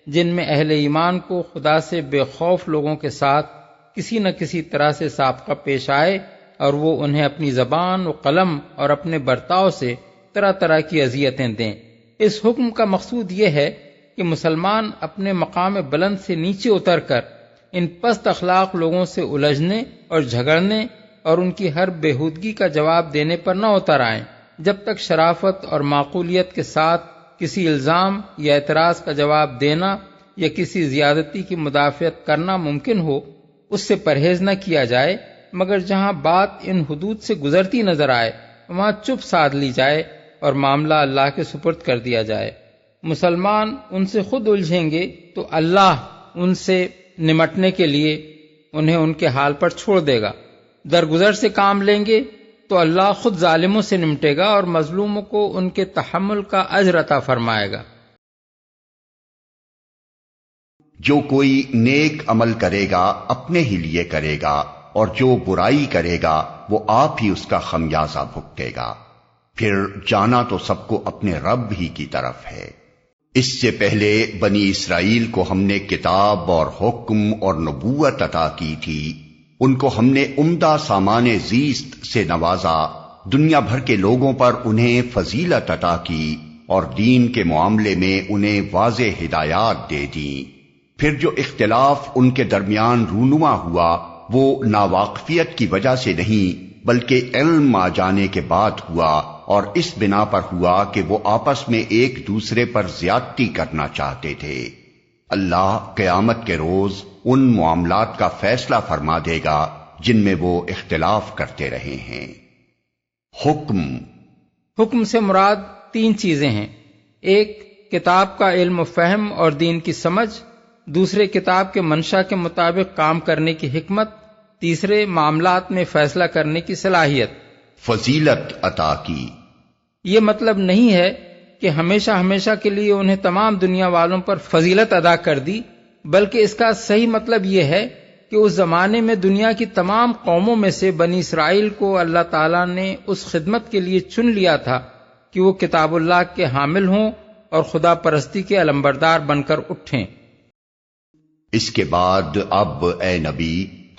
جن میں اہل ایمان کو خدا سے بے خوف لوگوں کے ساتھ کسی نہ کسی طرح سے سابقہ پیش آئے اور وہ انہیں اپنی زبان و قلم اور اپنے برتاؤ سے طرح طرح کی اذیتیں دیں۔ اس حکم کا مقصود یہ ہے کہ مسلمان اپنے مقام بلند سے نیچے اتر کر ان پست اخلاق لوگوں سے الجھنے اور جھگڑنے اور ان کی ہر بےہودگی کا جواب دینے پر نہ اتر آئیں جب تک شرافت اور معقولیت کے ساتھ کسی الزام یا اعتراض کا جواب دینا یا کسی زیادتی کی مدافعت کرنا ممکن ہو اس سے پرہیز نہ کیا جائے، مگر جہاں بات ان حدود سے گزرتی نظر آئے وہاں چپ سادھ لی جائے اور معاملہ اللہ کے سپرد کر دیا جائے۔ مسلمان ان سے خود الجھیں گے تو اللہ ان سے نمٹنے کے لیے انہیں ان کے حال پر چھوڑ دے گا، درگزر سے کام لیں گے تو اللہ خود ظالموں سے نمٹے گا اور مظلوموں کو ان کے تحمل کا اجر عطا فرمائے گا۔ جو کوئی نیک عمل کرے گا اپنے ہی لیے کرے گا، اور جو برائی کرے گا وہ آپ ہی اس کا خمیازہ بھگتے گا، پھر جانا تو سب کو اپنے رب ہی کی طرف ہے۔ اس سے پہلے بنی اسرائیل کو ہم نے کتاب اور حکم اور نبوت عطا کی تھی، ان کو ہم نے عمدہ سامان زیست سے نوازا، دنیا بھر کے لوگوں پر انہیں فضیلت عطا کی اور دین کے معاملے میں انہیں واضح ہدایات دے دیں۔ پھر جو اختلاف ان کے درمیان رونما ہوا وہ ناواقفیت کی وجہ سے نہیں بلکہ علم آ جانے کے بعد ہوا، اور اس بنا پر ہوا کہ وہ آپس میں ایک دوسرے پر زیادتی کرنا چاہتے تھے۔ اللہ قیامت کے روز ان معاملات کا فیصلہ فرما دے گا جن میں وہ اختلاف کرتے رہے ہیں۔ حکم سے مراد 3 چیزیں ہیں۔ ایک، کتاب کا علم و فہم اور دین کی سمجھ، دوسرے، کتاب کے منشا کے مطابق کام کرنے کی حکمت، تیسرے، معاملات میں فیصلہ کرنے کی صلاحیت۔ فضیلت عطا کی، یہ مطلب نہیں ہے کہ ہمیشہ کے لیے انہیں تمام دنیا والوں پر فضیلت ادا کر دی، بلکہ اس کا صحیح مطلب یہ ہے کہ اس زمانے میں دنیا کی تمام قوموں میں سے بنی اسرائیل کو اللہ تعالیٰ نے اس خدمت کے لیے چن لیا تھا کہ وہ کتاب اللہ کے حامل ہوں اور خدا پرستی کے علمبردار بن کر اٹھیں۔ اس کے بعد اب اے نبی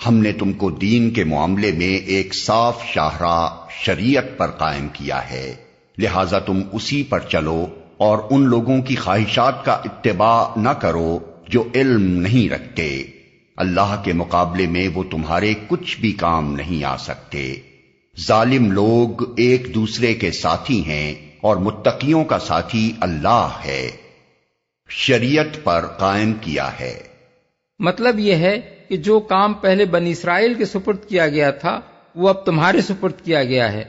ہم نے تم کو دین کے معاملے میں ایک صاف شاہراہ شریعت پر قائم کیا ہے، لہذا تم اسی پر چلو اور ان لوگوں کی خواہشات کا اتباع نہ کرو جو علم نہیں رکھتے۔ اللہ کے مقابلے میں وہ تمہارے کچھ بھی کام نہیں آ سکتے۔ ظالم لوگ ایک دوسرے کے ساتھی ہیں اور متقیوں کا ساتھی اللہ ہے۔ شریعت پر قائم کیا ہے، مطلب یہ ہے کہ جو کام پہلے بنی اسرائیل کے سپرد کیا گیا تھا وہ اب تمہارے سپرد کیا گیا ہے۔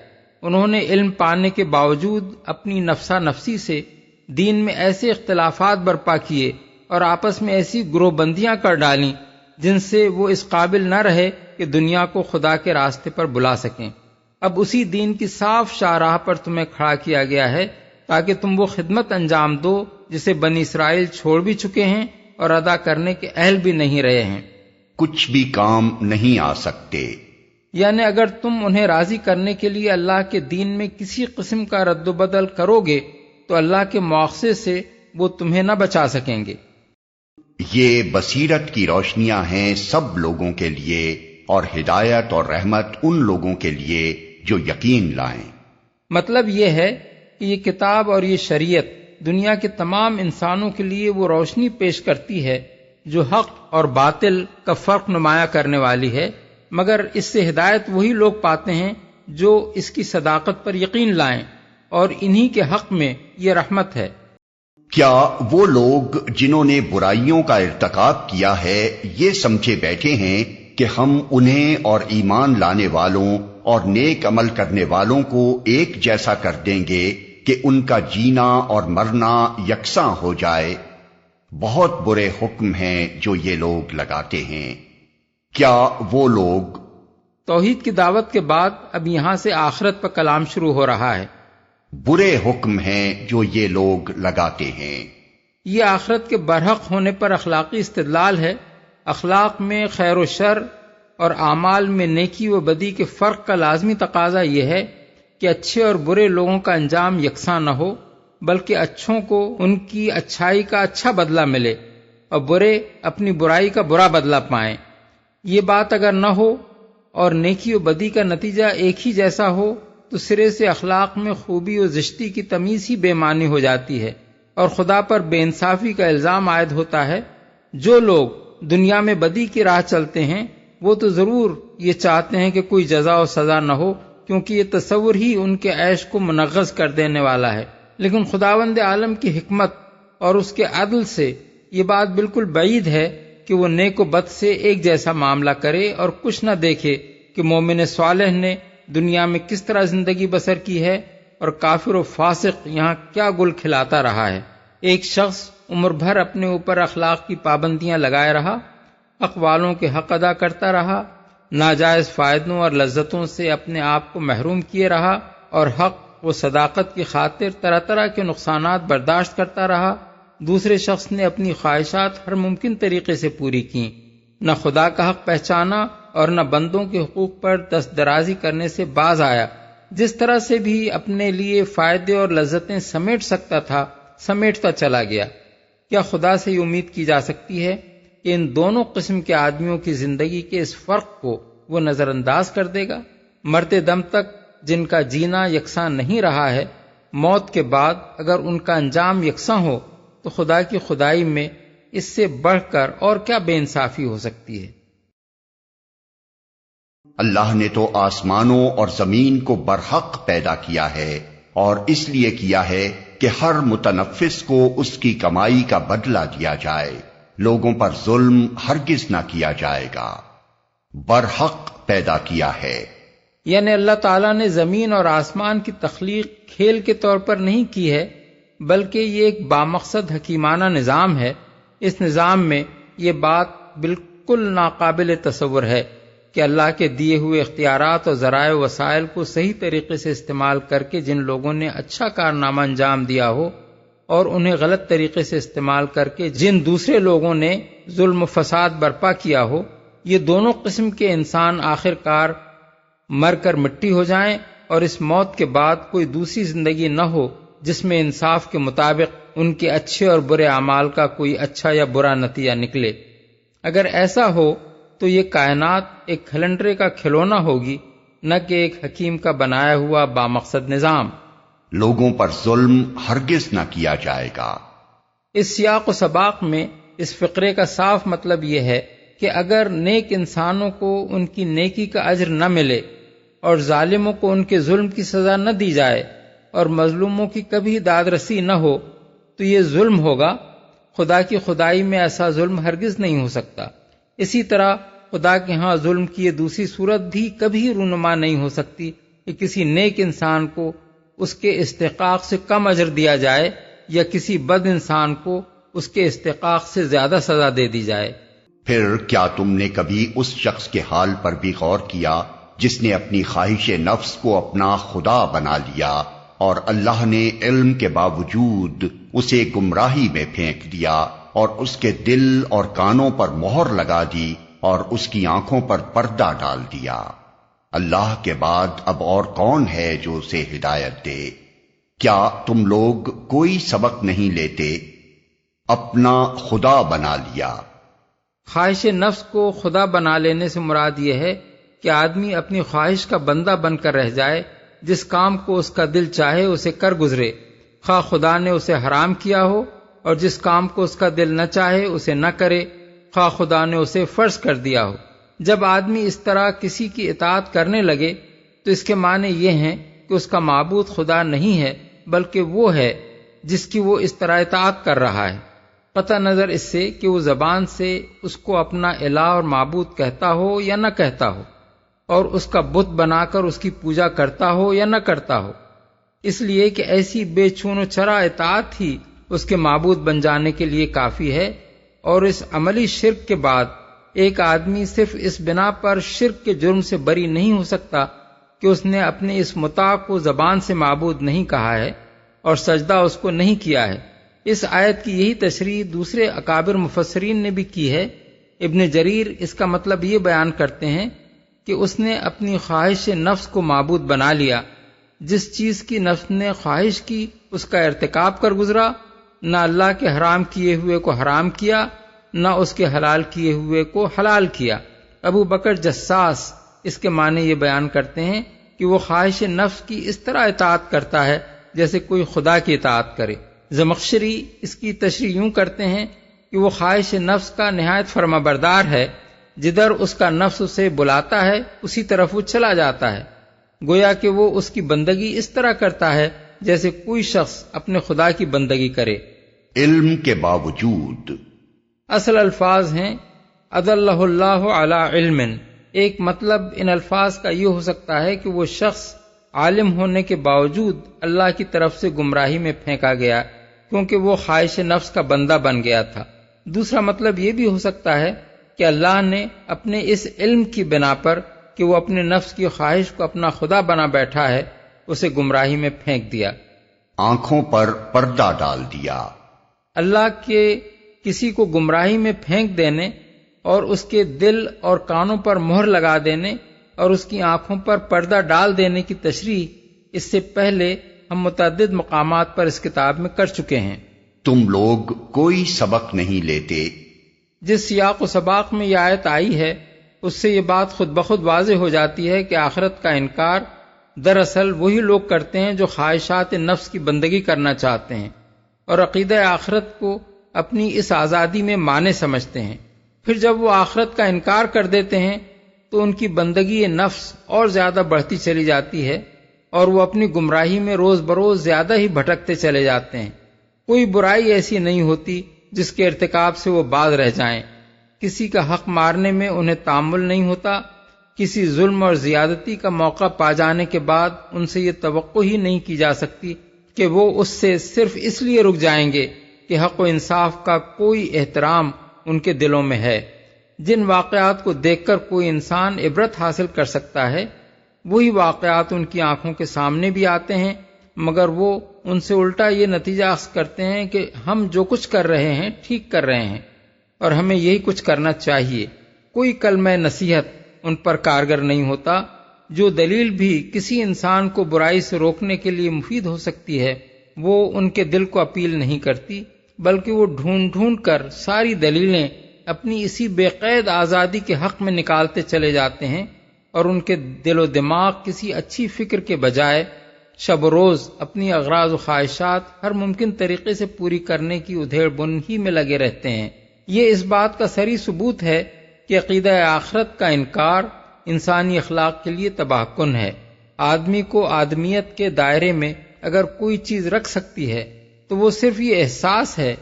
انہوں نے علم پانے کے باوجود اپنی نفسا نفسی سے دین میں ایسے اختلافات برپا کیے اور آپس میں ایسی گروہ بندیاں کر ڈالیں جن سے وہ اس قابل نہ رہے کہ دنیا کو خدا کے راستے پر بلا سکیں۔ اب اسی دین کی صاف شاہراہ پر تمہیں کھڑا کیا گیا ہے تاکہ تم وہ خدمت انجام دو جسے بنی اسرائیل چھوڑ بھی چکے ہیں اور ادا کرنے کے اہل بھی نہیں رہے ہیں۔ کچھ بھی کام نہیں آ سکتے، یعنی اگر تم انہیں راضی کرنے کے لیے اللہ کے دین میں کسی قسم کا رد و بدل کرو گے تو اللہ کے مواخذے سے وہ تمہیں نہ بچا سکیں گے۔ یہ بصیرت کی روشنیاں ہیں سب لوگوں کے لیے اور ہدایت اور رحمت ان لوگوں کے لیے جو یقین لائیں۔ مطلب یہ ہے کہ یہ کتاب اور یہ شریعت دنیا کے تمام انسانوں کے لیے وہ روشنی پیش کرتی ہے جو حق اور باطل کا فرق نمایاں کرنے والی ہے، مگر اس سے ہدایت وہی لوگ پاتے ہیں جو اس کی صداقت پر یقین لائیں، اور انہی کے حق میں یہ رحمت ہے۔ کیا وہ لوگ جنہوں نے برائیوں کا ارتکاب کیا ہے یہ سمجھے بیٹھے ہیں کہ ہم انہیں اور ایمان لانے والوں اور نیک عمل کرنے والوں کو ایک جیسا کر دیں گے کہ ان کا جینا اور مرنا یکساں ہو جائے؟ بہت برے حکم ہیں جو یہ لوگ لگاتے ہیں۔ کیا وہ لوگ توحید کی دعوت کے بعد اب یہاں سے آخرت پر کلام شروع ہو رہا ہے۔ برے حکم ہیں جو یہ لوگ لگاتے ہیں۔ یہ آخرت کے برحق ہونے پر اخلاقی استدلال ہے۔ اخلاق میں خیر و شر اور اعمال میں نیکی و بدی کے فرق کا لازمی تقاضا یہ ہے کہ اچھے اور برے لوگوں کا انجام یکساں نہ ہو، بلکہ اچھوں کو ان کی اچھائی کا اچھا بدلہ ملے اور برے اپنی برائی کا برا بدلہ پائیں۔ یہ بات اگر نہ ہو اور نیکی و بدی کا نتیجہ ایک ہی جیسا ہو تو سرے سے اخلاق میں خوبی و زشتی کی تمیز ہی بے معنی ہو جاتی ہے اور خدا پر بے انصافی کا الزام عائد ہوتا ہے۔ جو لوگ دنیا میں بدی کی راہ چلتے ہیں وہ تو ضرور یہ چاہتے ہیں کہ کوئی جزا و سزا نہ ہو، کیونکہ یہ تصور ہی ان کے عیش کو منغص کر دینے والا ہے، لیکن خداوند عالم کی حکمت اور اس کے عدل سے یہ بات بالکل بعید ہے کہ وہ نیک و بد سے ایک جیسا معاملہ کرے اور کچھ نہ دیکھے کہ مومن صالح نے دنیا میں کس طرح زندگی بسر کی ہے اور کافر و فاسق یہاں کیا گل کھلاتا رہا ہے۔ ایک شخص عمر بھر اپنے اوپر اخلاق کی پابندیاں لگائے رہا، حق والوں کے حق ادا کرتا رہا، ناجائز فائدوں اور لذتوں سے اپنے آپ کو محروم کیے رہا اور حق و صداقت کی خاطر طرح طرح کے نقصانات برداشت کرتا رہا۔ دوسرے شخص نے اپنی خواہشات ہر ممکن طریقے سے پوری کیں، نہ خدا کا حق پہچانا اور نہ بندوں کے حقوق پر دست درازی کرنے سے باز آیا۔ جس طرح سے بھی اپنے لیے فائدے اور لذتیں سمیٹ سکتا تھا سمیٹتا چلا گیا۔ کیا خدا سے یہ امید کی جا سکتی ہے کہ ان دونوں قسم کے آدمیوں کی زندگی کے اس فرق کو وہ نظر انداز کر دے گا؟ مرتے دم تک جن کا جینا یکساں نہیں رہا ہے، موت کے بعد اگر ان کا انجام یکساں ہو تو خدا کی خدائی میں اس سے بڑھ کر اور کیا بے انصافی ہو سکتی ہے؟ اللہ نے تو آسمانوں اور زمین کو برحق پیدا کیا ہے اور اس لیے کیا ہے کہ ہر متنفس کو اس کی کمائی کا بدلہ دیا جائے۔ لوگوں پر ظلم ہرگز نہ کیا جائے گا۔ برحق پیدا کیا ہے، یعنی اللہ تعالیٰ نے زمین اور آسمان کی تخلیق کھیل کے طور پر نہیں کی ہے، بلکہ یہ ایک بامقصد حکیمانہ نظام ہے۔ اس نظام میں یہ بات بالکل ناقابل تصور ہے کہ اللہ کے دیے ہوئے اختیارات اور ذرائع و وسائل کو صحیح طریقے سے استعمال کر کے جن لوگوں نے اچھا کارنامہ انجام دیا ہو اور انہیں غلط طریقے سے استعمال کر کے جن دوسرے لوگوں نے ظلم و فساد برپا کیا ہو، یہ دونوں قسم کے انسان آخر کار مر کر مٹی ہو جائیں اور اس موت کے بعد کوئی دوسری زندگی نہ ہو جس میں انصاف کے مطابق ان کے اچھے اور برے اعمال کا کوئی اچھا یا برا نتیجہ نکلے۔ اگر ایسا ہو تو یہ کائنات ایک کھلنڈرے کا کھلونا ہوگی، نہ کہ ایک حکیم کا بنایا ہوا بامقصد نظام۔ لوگوں پر ظلم ہرگز نہ کیا جائے گا۔ اس سیاق و سباق میں اس فقرے کا صاف مطلب یہ ہے کہ اگر نیک انسانوں کو ان کی نیکی کا اجر نہ ملے اور ظالموں کو ان کے ظلم کی سزا نہ دی جائے اور مظلوموں کی کبھی داد رسی نہ ہو تو یہ ظلم ہوگا۔ خدا کی خدائی میں ایسا ظلم ہرگز نہیں ہو سکتا۔ اسی طرح خدا کے ہاں ظلم کی یہ دوسری صورت بھی کبھی رونما نہیں ہو سکتی کہ کسی نیک انسان کو اس کے استحقاق سے کم اجر دیا جائے یا کسی بد انسان کو اس کے استحقاق سے زیادہ سزا دے دی جائے۔ پھر کیا تم نے کبھی اس شخص کے حال پر بھی غور کیا جس نے اپنی خواہش نفس کو اپنا خدا بنا لیا اور اللہ نے علم کے باوجود اسے گمراہی میں پھینک دیا اور اس کے دل اور کانوں پر مہر لگا دی اور اس کی آنکھوں پر پردہ ڈال دیا۔ اللہ کے بعد اب اور کون ہے جو اسے ہدایت دے؟ کیا تم لوگ کوئی سبق نہیں لیتے؟ اپنا خدا بنا لیا۔ خواہش نفس کو خدا بنا لینے سے مراد یہ ہے کہ آدمی اپنی خواہش کا بندہ بن کر رہ جائے، جس کام کو اس کا دل چاہے اسے کر گزرے، خواہ خدا نے اسے حرام کیا ہو، اور جس کام کو اس کا دل نہ چاہے اسے نہ کرے، خواہ خدا نے اسے فرض کر دیا ہو۔ جب آدمی اس طرح کسی کی اطاعت کرنے لگے تو اس کے معنی یہ ہیں کہ اس کا معبود خدا نہیں ہے بلکہ وہ ہے جس کی وہ اس طرح اطاعت کر رہا ہے، قطع نظر اس سے کہ وہ زبان سے اس کو اپنا الہ اور معبود کہتا ہو یا نہ کہتا ہو، اور اس کا بت بنا کر اس کی پوجا کرتا ہو یا نہ کرتا ہو، اس لیے کہ ایسی بے چون و چرا اطاعت ہی اس کے معبود بن جانے کے لیے کافی ہے۔ اور اس عملی شرک کے بعد ایک آدمی صرف اس بنا پر شرک کے جرم سے بری نہیں ہو سکتا کہ اس نے اپنے اس مطاع کو زبان سے معبود نہیں کہا ہے اور سجدہ اس کو نہیں کیا ہے۔ اس آیت کی یہی تشریح دوسرے اکابر مفسرین نے بھی کی ہے۔ ابن جریر اس کا مطلب یہ بیان کرتے ہیں کہ اس نے اپنی خواہش نفس کو معبود بنا لیا، جس چیز کی نفس نے خواہش کی اس کا ارتکاب کر گزرا، نہ اللہ کے حرام کیے ہوئے کو حرام کیا، نہ اس کے حلال کیے ہوئے کو حلال کیا۔ ابو بکر جساس اس کے معنی یہ بیان کرتے ہیں کہ وہ خواہش نفس کی اس طرح اطاعت کرتا ہے جیسے کوئی خدا کی اطاعت کرے۔ زمخشری اس کی تشریح یوں کرتے ہیں کہ وہ خواہش نفس کا نہایت فرما بردار ہے، جدھر اس کا نفس اسے بلاتا ہے اسی طرف وہ چلا جاتا ہے، گویا کہ وہ اس کی بندگی اس طرح کرتا ہے جیسے کوئی شخص اپنے خدا کی بندگی کرے۔ علم کے باوجود اصل الفاظ ہیں اضلہ اللہ علی علم۔ ایک مطلب ان الفاظ کا یہ ہو سکتا ہے کہ وہ شخص عالم ہونے کے باوجود اللہ کی طرف سے گمراہی میں پھینکا گیا کیونکہ وہ خواہش نفس کا بندہ بن گیا تھا۔ دوسرا مطلب یہ بھی ہو سکتا ہے کہ اللہ نے اپنے اس علم کی بنا پر کہ وہ اپنے نفس کی خواہش کو اپنا خدا بنا بیٹھا ہے اسے گمراہی میں پھینک دیا، آنکھوں پر پردہ ڈال دیا۔ اللہ کے کسی کو گمراہی میں پھینک دینے اور اس کے دل اور کانوں پر مہر لگا دینے اور اس کی آنکھوں پر پردہ ڈال دینے کی تشریح اس سے پہلے ہم متعدد مقامات پر اس کتاب میں کر چکے ہیں۔ تم لوگ کوئی سبق نہیں لیتے۔ جس سیاق و سباق میں یہ آیت آئی ہے اس سے یہ بات خود بخود واضح ہو جاتی ہے کہ آخرت کا انکار دراصل وہی لوگ کرتے ہیں جو خواہشات نفس کی بندگی کرنا چاہتے ہیں اور عقیدہ آخرت کو اپنی اس آزادی میں مانے سمجھتے ہیں۔ پھر جب وہ آخرت کا انکار کر دیتے ہیں تو ان کی بندگی نفس اور زیادہ بڑھتی چلی جاتی ہے اور وہ اپنی گمراہی میں روز بروز زیادہ ہی بھٹکتے چلے جاتے ہیں۔ کوئی برائی ایسی نہیں ہوتی جس کے ارتکاب سے وہ باز رہ جائیں، کسی کا حق مارنے میں انہیں تامل نہیں ہوتا، کسی ظلم اور زیادتی کا موقع پا جانے کے بعد ان سے یہ توقع ہی نہیں کی جا سکتی کہ وہ اس سے صرف اس لیے رک جائیں گے کہ حق و انصاف کا کوئی احترام ان کے دلوں میں ہے۔ جن واقعات کو دیکھ کر کوئی انسان عبرت حاصل کر سکتا ہے وہی واقعات ان کی آنکھوں کے سامنے بھی آتے ہیں، مگر وہ ان سے الٹا یہ نتیجہ اخذ کرتے ہیں کہ ہم جو کچھ کر رہے ہیں ٹھیک کر رہے ہیں اور ہمیں یہی کچھ کرنا چاہیے۔ کوئی کلمہ نصیحت ان پر کارگر نہیں ہوتا۔ جو دلیل بھی کسی انسان کو برائی سے روکنے کے لیے مفید ہو سکتی ہے وہ ان کے دل کو اپیل نہیں کرتی، بلکہ وہ ڈھونڈ ڈھونڈ کر ساری دلیلیں اپنی اسی بے قید آزادی کے حق میں نکالتے چلے جاتے ہیں، اور ان کے دل و دماغ کسی اچھی فکر کے بجائے شب و روز اپنی اغراض و خواہشات ہر ممکن طریقے سے پوری کرنے کی ادھیڑ بن ہی میں لگے رہتے ہیں۔ یہ اس بات کا صریح ثبوت ہے کہ عقیدہ آخرت کا انکار انسانی اخلاق کے لیے تباہ کن ہے۔ آدمی کو آدمیت کے دائرے میں اگر کوئی چیز رکھ سکتی ہے تو وہ صرف یہ احساس ہے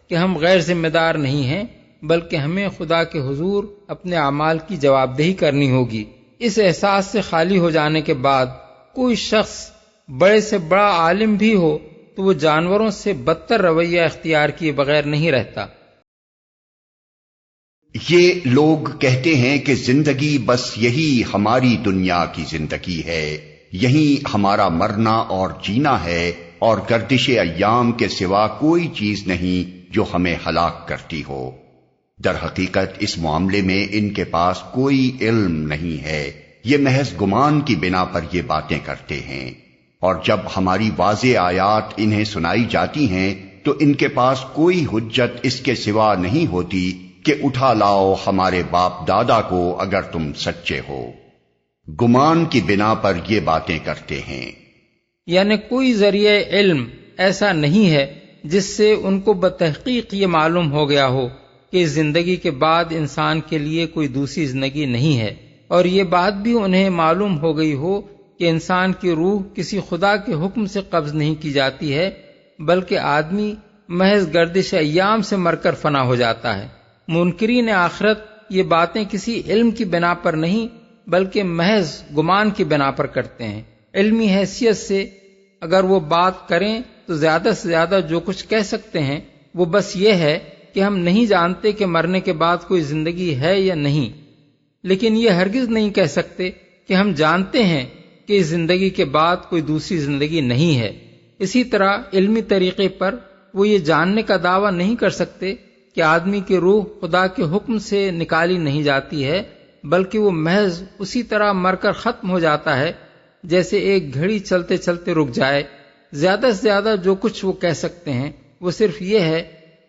کہ ہم غیر ذمہ دار نہیں ہیں، بلکہ ہمیں خدا کے حضور اپنے اعمال کی جواب دہی کرنی ہوگی۔ اس احساس سے خالی ہو جانے کے بعد کوئی شخص بڑے سے بڑا عالم بھی ہو تو وہ جانوروں سے بدتر رویہ اختیار کیے بغیر نہیں رہتا۔ یہ لوگ کہتے ہیں کہ زندگی بس یہی ہماری دنیا کی زندگی ہے، یہی ہمارا مرنا اور جینا ہے، اور گردش ایام کے سوا کوئی چیز نہیں جو ہمیں ہلاک کرتی ہو۔ در حقیقت اس معاملے میں ان کے پاس کوئی علم نہیں ہے، یہ محض گمان کی بنا پر یہ باتیں کرتے ہیں، اور جب ہماری واضح آیات انہیں سنائی جاتی ہیں تو ان کے پاس کوئی حجت اس کے سوا نہیں ہوتی کہ اٹھا لاؤ ہمارے باپ دادا کو اگر تم سچے ہو۔ گمان کی بنا پر یہ باتیں کرتے ہیں، یعنی کوئی ذریعہ علم ایسا نہیں ہے جس سے ان کو بتحقیق یہ معلوم ہو گیا ہو کہ زندگی کے بعد انسان کے لیے کوئی دوسری زندگی نہیں ہے، اور یہ بات بھی انہیں معلوم ہو گئی ہو کہ انسان کی روح کسی خدا کے حکم سے قبض نہیں کی جاتی ہے، بلکہ آدمی محض گردش ایام سے مر کر فنا ہو جاتا ہے۔ منکرین آخرت یہ باتیں کسی علم کی بنا پر نہیں بلکہ محض گمان کی بنا پر کرتے ہیں۔ علمی حیثیت سے اگر وہ بات کریں تو زیادہ سے زیادہ جو کچھ کہہ سکتے ہیں وہ بس یہ ہے کہ ہم نہیں جانتے کہ مرنے کے بعد کوئی زندگی ہے یا نہیں، لیکن یہ ہرگز نہیں کہہ سکتے کہ ہم جانتے ہیں کہ اس زندگی کے بعد کوئی دوسری زندگی نہیں ہے۔ اسی طرح علمی طریقے پر وہ یہ جاننے کا دعویٰ نہیں کر سکتے کہ آدمی کی روح خدا کے حکم سے نکالی نہیں جاتی ہے، بلکہ وہ محض اسی طرح مر کر ختم ہو جاتا ہے جیسے ایک گھڑی چلتے چلتے رک جائے۔ زیادہ سے زیادہ جو کچھ وہ کہہ سکتے ہیں وہ صرف یہ ہے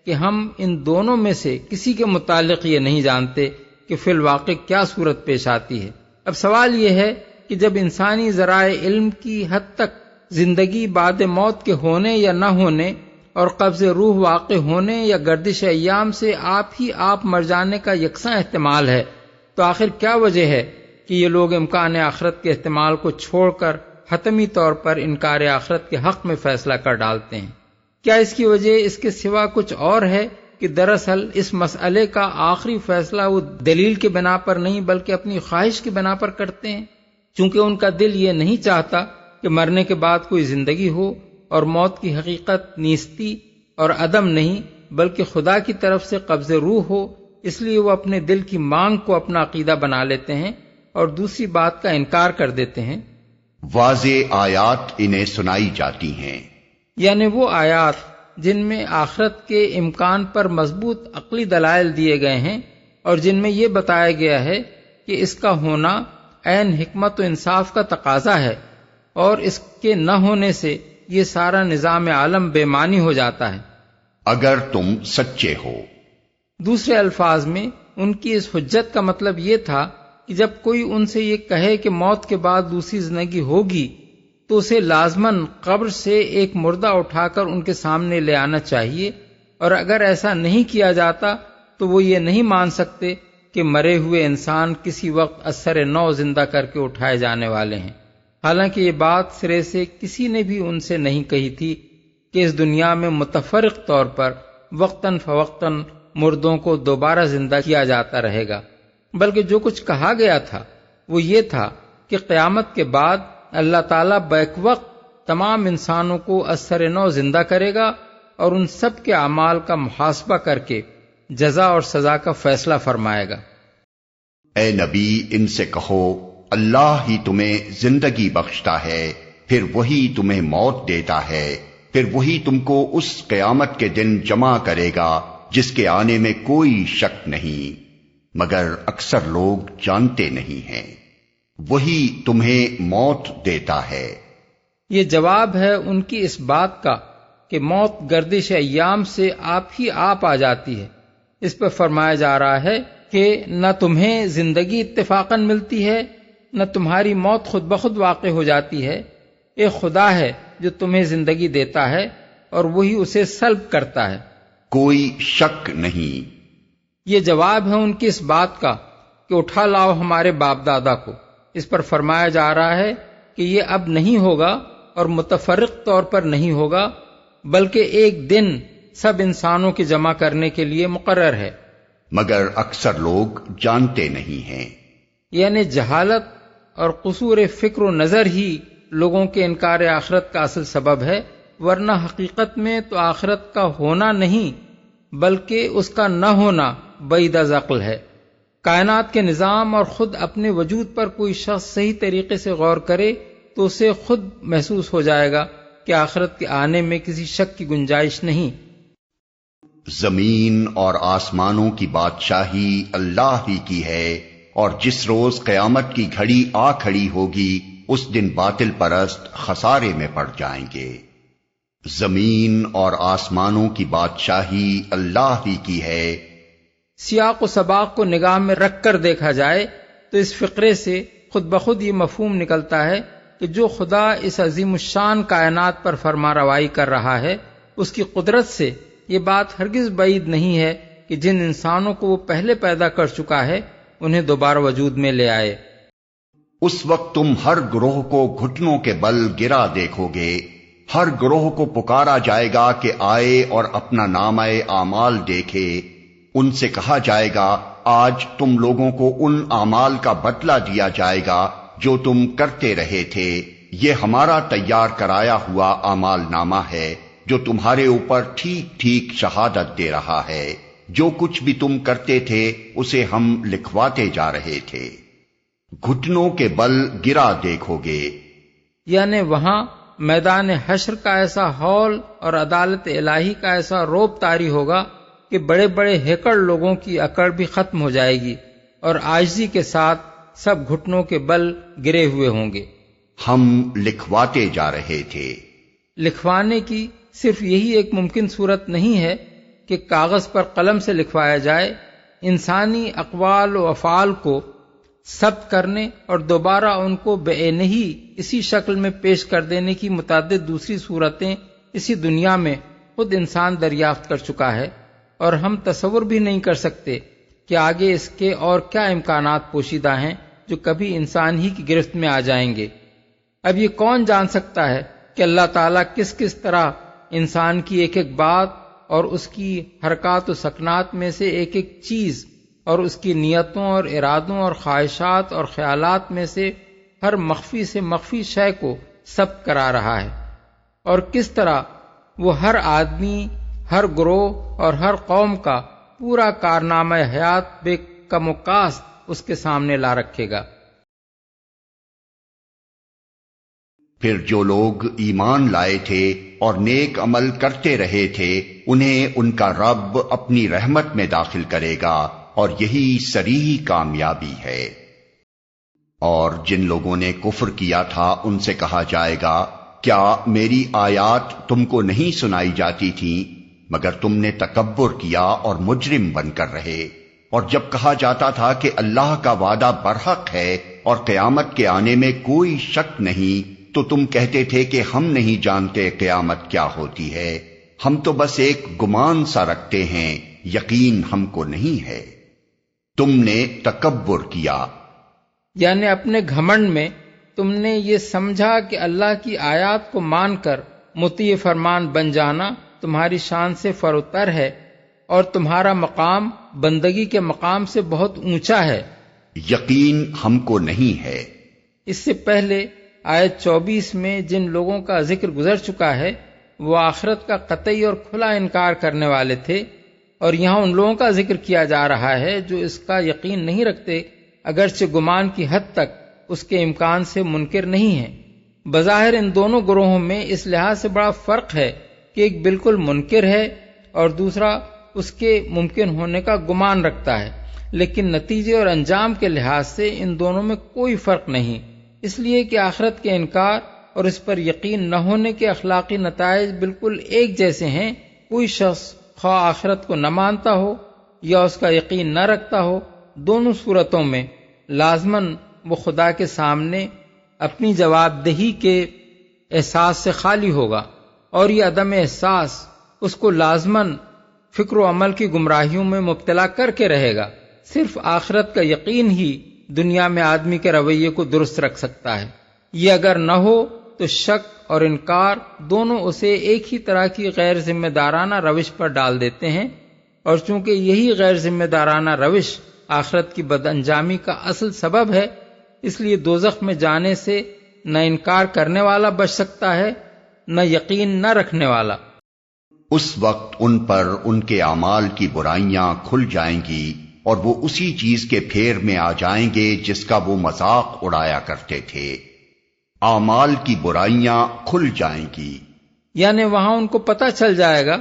کہ ہم ان دونوں میں سے کسی کے متعلق یہ نہیں جانتے کہ فی الواقع کیا صورت پیش آتی ہے۔ اب سوال یہ ہے کہ جب انسانی ذرائع علم کی حد تک زندگی بعد موت کے ہونے یا نہ ہونے اور قبض روح واقع ہونے یا گردش ایام سے آپ مر جانے کا یکساں احتمال ہے، تو آخر کیا وجہ ہے کہ یہ لوگ امکان آخرت کے احتمال کو چھوڑ کر حتمی طور پر انکار آخرت کے حق میں فیصلہ کر ڈالتے ہیں؟ کیا اس کی وجہ اس کے سوا کچھ اور ہے کہ دراصل اس مسئلے کا آخری فیصلہ وہ دلیل کے بنا پر نہیں بلکہ اپنی خواہش کی بنا پر کرتے ہیں؟ چونکہ ان کا دل یہ نہیں چاہتا کہ مرنے کے بعد کوئی زندگی ہو، اور موت کی حقیقت نیستی اور عدم نہیں بلکہ خدا کی طرف سے قبض روح ہو، اس لیے وہ اپنے دل کی مانگ کو اپنا عقیدہ بنا لیتے ہیں اور دوسری بات کا انکار کر دیتے ہیں۔ واضح آیات انہیں سنائی جاتی ہیں، یعنی وہ آیات جن میں آخرت کے امکان پر مضبوط عقلی دلائل دیے گئے ہیں اور جن میں یہ بتایا گیا ہے کہ اس کا ہونا عین حکمت و انصاف کا تقاضا ہے، اور اس کے نہ ہونے سے یہ سارا نظام عالم بے معنی ہو جاتا ہے۔ اگر تم سچے ہو۔ دوسرے الفاظ میں ان کی اس حجت کا مطلب یہ تھا کہ جب کوئی ان سے یہ کہے کہ موت کے بعد دوسری زندگی ہوگی تو اسے لازماً قبر سے ایک مردہ اٹھا کر ان کے سامنے لے آنا چاہیے، اور اگر ایسا نہیں کیا جاتا تو وہ یہ نہیں مان سکتے کہ مرے ہوئے انسان کسی وقت اثر نو زندہ کر کے اٹھائے جانے والے ہیں۔ حالانکہ یہ بات سرے سے کسی نے بھی ان سے نہیں کہی تھی کہ اس دنیا میں متفرق طور پر وقتاً فوقتاً مردوں کو دوبارہ زندہ کیا جاتا رہے گا، بلکہ جو کچھ کہا گیا تھا وہ یہ تھا کہ قیامت کے بعد اللہ تعالیٰ بیک وقت تمام انسانوں کو اثر نو زندہ کرے گا اور ان سب کے اعمال کا محاسبہ کر کے جزا اور سزا کا فیصلہ فرمائے گا۔ اے نبی، ان سے کہو اللہ ہی تمہیں زندگی بخشتا ہے، پھر وہی تمہیں موت دیتا ہے، پھر وہی تم کو اس قیامت کے دن جمع کرے گا جس کے آنے میں کوئی شک نہیں، مگر اکثر لوگ جانتے نہیں ہیں۔ وہی تمہیں موت دیتا ہے۔ یہ جواب ہے ان کی اس بات کا کہ موت گردش ایام سے آپ آ جاتی ہے، اس پر فرمایا جا رہا ہے کہ نہ تمہیں زندگی اتفاقاً ملتی ہے نہ تمہاری موت خود بخود واقع ہو جاتی ہے، ایک خدا ہے جو تمہیں زندگی دیتا ہے اور وہی اسے سلب کرتا ہے، کوئی شک نہیں۔ یہ جواب ہے ان کی اس بات کا کہ اٹھا لاؤ ہمارے باپ دادا کو۔ اس پر فرمایا جا رہا ہے کہ یہ اب نہیں ہوگا اور متفرق طور پر نہیں ہوگا، بلکہ ایک دن سب انسانوں کی جمع کرنے کے لیے مقرر ہے، مگر اکثر لوگ جانتے نہیں ہیں۔ یعنی جہالت اور قصور فکر و نظر ہی لوگوں کے انکار آخرت کا اصل سبب ہے، ورنہ حقیقت میں تو آخرت کا ہونا نہیں بلکہ اس کا نہ ہونا بعید از عقل ہے۔ کائنات کے نظام اور خود اپنے وجود پر کوئی شخص صحیح طریقے سے غور کرے تو اسے خود محسوس ہو جائے گا کہ آخرت کے آنے میں کسی شک کی گنجائش نہیں۔ زمین اور آسمانوں کی بادشاہی اللہ ہی کی ہے، اور جس روز قیامت کی گھڑی آ کھڑی ہوگی اس دن باطل پرست خسارے میں پڑ جائیں گے۔ زمین اور آسمانوں کی بادشاہی اللہ ہی کی ہے۔ سیاق و سباق کو نگاہ میں رکھ کر دیکھا جائے تو اس فقرے سے خود بخود یہ مفہوم نکلتا ہے کہ جو خدا اس عظیم الشان کائنات پر فرما روائی کر رہا ہے، اس کی قدرت سے یہ بات ہرگز بعید نہیں ہے کہ جن انسانوں کو وہ پہلے پیدا کر چکا ہے انہیں دوبارہ وجود میں لے آئے۔ اس وقت تم ہر گروہ کو گھٹنوں کے بل گرا دیکھو گے، ہر گروہ کو پکارا جائے گا کہ آئے اور اپنا نامہ اعمال دیکھے۔ ان سے کہا جائے گا آج تم لوگوں کو ان اعمال کا بدلہ دیا جائے گا جو تم کرتے رہے تھے، یہ ہمارا تیار کرایا ہوا اعمال نامہ ہے جو تمہارے اوپر ٹھیک ٹھیک شہادت دے رہا ہے، جو کچھ بھی تم کرتے تھے اسے ہم لکھواتے جا رہے تھے۔ گھٹنوں کے بل گرا دیکھو گے، یعنی وہاں میدان حشر کا ایسا ہول اور عدالت الہی کا ایسا روب طاری ہوگا کہ بڑے بڑے ہیکڑ لوگوں کی اکڑ بھی ختم ہو جائے گی اور عاجزی کے ساتھ سب گھٹنوں کے بل گرے ہوئے ہوں گے۔ ہم لکھواتے جا رہے تھے۔ لکھوانے کی صرف یہی ایک ممکن صورت نہیں ہے کہ کاغذ پر قلم سے لکھوایا جائے، انسانی اقوال و افعال کو ثبت کرنے اور دوبارہ ان کو بعینہی اسی شکل میں پیش کر دینے کی متعدد دوسری صورتیں اسی دنیا میں خود انسان دریافت کر چکا ہے، اور ہم تصور بھی نہیں کر سکتے کہ آگے اس کے اور کیا امکانات پوشیدہ ہیں جو کبھی انسان ہی کی گرفت میں آ جائیں گے۔ اب یہ کون جان سکتا ہے کہ اللہ تعالیٰ کس کس طرح انسان کی ایک ایک بات اور اس کی حرکات و سکنات میں سے ایک ایک چیز اور اس کی نیتوں اور ارادوں اور خواہشات اور خیالات میں سے ہر مخفی سے مخفی شے کو ثبت کرا رہا ہے، اور کس طرح وہ ہر آدمی، ہر گروہ اور ہر قوم کا پورا کارنامہ حیات بے کم و کاست اس کے سامنے لا رکھے گا۔ پھر جو لوگ ایمان لائے تھے اور نیک عمل کرتے رہے تھے انہیں ان کا رب اپنی رحمت میں داخل کرے گا، اور یہی صریح کامیابی ہے۔ اور جن لوگوں نے کفر کیا تھا ان سے کہا جائے گا کیا میری آیات تم کو نہیں سنائی جاتی تھیں، مگر تم نے تکبر کیا اور مجرم بن کر رہے۔ اور جب کہا جاتا تھا کہ اللہ کا وعدہ برحق ہے اور قیامت کے آنے میں کوئی شک نہیں، تو تم کہتے تھے کہ ہم نہیں جانتے قیامت کیا ہوتی ہے، ہم تو بس ایک گمان سا رکھتے ہیں، یقین ہم کو نہیں ہے۔ تم نے تکبر کیا، یعنی اپنے گھمنڈ میں تم نے یہ سمجھا کہ اللہ کی آیات کو مان کر مطیع فرمان بن جانا تمہاری شان سے فروتر ہے اور تمہارا مقام بندگی کے مقام سے بہت اونچا ہے۔ یقین ہم کو نہیں ہے۔ اس سے پہلے آیت 24 میں جن لوگوں کا ذکر گزر چکا ہے وہ آخرت کا قطعی اور کھلا انکار کرنے والے تھے، اور یہاں ان لوگوں کا ذکر کیا جا رہا ہے جو اس کا یقین نہیں رکھتے، اگرچہ گمان کی حد تک اس کے امکان سے منکر نہیں ہیں۔ بظاہر ان دونوں گروہوں میں اس لحاظ سے بڑا فرق ہے کہ ایک بالکل منکر ہے اور دوسرا اس کے ممکن ہونے کا گمان رکھتا ہے، لیکن نتیجے اور انجام کے لحاظ سے ان دونوں میں کوئی فرق نہیں، اس لیے کہ آخرت کے انکار اور اس پر یقین نہ ہونے کے اخلاقی نتائج بالکل ایک جیسے ہیں۔ کوئی شخص خواہ آخرت کو نہ مانتا ہو، یا اس کا یقین نہ رکھتا ہو، دونوں صورتوں میں لازماً وہ خدا کے سامنے اپنی جواب دہی کے احساس سے خالی ہوگا، اور یہ عدم احساس اس کو لازماً فکر و عمل کی گمراہیوں میں مبتلا کر کے رہے گا۔ صرف آخرت کا یقین ہی دنیا میں آدمی کے رویے کو درست رکھ سکتا ہے۔ یہ اگر نہ ہو تو شک اور انکار دونوں اسے ایک ہی طرح کی غیر ذمہ دارانہ روش پر ڈال دیتے ہیں، اور چونکہ یہی غیر ذمہ دارانہ روش آخرت کی بد انجامی کا اصل سبب ہے، اس لیے دوزخ میں جانے سے نہ انکار کرنے والا بچ سکتا ہے، نہ یقین نہ رکھنے والا۔ اس وقت ان پر ان کے اعمال کی برائیاں کھل جائیں گی اور وہ اسی چیز کے پھیر میں آ جائیں گے جس کا وہ مذاق اڑایا کرتے تھے۔ اعمال کی برائیاں کھل جائیں گی، یعنی وہاں ان کو پتہ چل جائے گا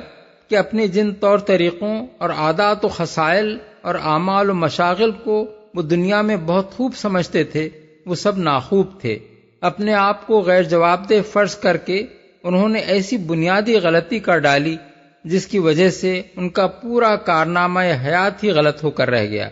کہ اپنے جن طور طریقوں اور عادات و خصائل اور اعمال و مشاغل کو وہ دنیا میں بہت خوب سمجھتے تھے، وہ سب ناخوب تھے۔ اپنے آپ کو غیر جواب دہ فرض کر کے انہوں نے ایسی بنیادی غلطی کر ڈالی جس کی وجہ سے ان کا پورا کارنامہ حیات ہی غلط ہو کر رہ گیا۔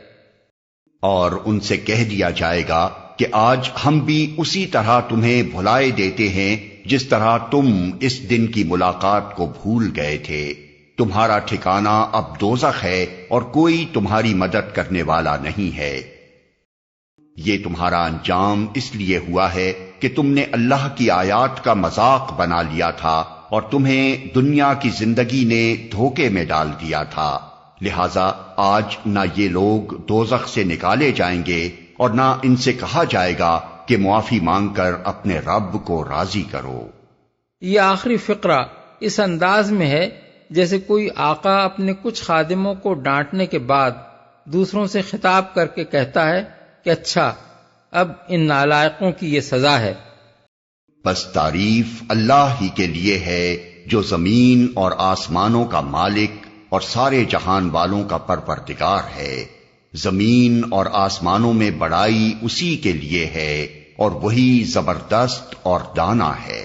اور ان سے کہہ دیا جائے گا کہ آج ہم بھی اسی طرح تمہیں بھلائے دیتے ہیں جس طرح تم اس دن کی ملاقات کو بھول گئے تھے۔ تمہارا ٹھکانہ اب دوزخ ہے اور کوئی تمہاری مدد کرنے والا نہیں ہے۔ یہ تمہارا انجام اس لیے ہوا ہے کہ تم نے اللہ کی آیات کا مذاق بنا لیا تھا اور تمہیں دنیا کی زندگی نے دھوکے میں ڈال دیا تھا، لہذا آج نہ یہ لوگ دوزخ سے نکالے جائیں گے اور نہ ان سے کہا جائے گا کہ معافی مانگ کر اپنے رب کو راضی کرو۔ یہ آخری فقرہ اس انداز میں ہے جیسے کوئی آقا اپنے کچھ خادموں کو ڈانٹنے کے بعد دوسروں سے خطاب کر کے کہتا ہے کہ اچھا اب ان نالائقوں کی یہ سزا ہے۔ بس تعریف اللہ ہی کے لیے ہے جو زمین اور آسمانوں کا مالک اور سارے جہان والوں کا پروردگار ہے۔ زمین اور آسمانوں میں بڑائی اسی کے لیے ہے اور وہی زبردست اور دانا ہے۔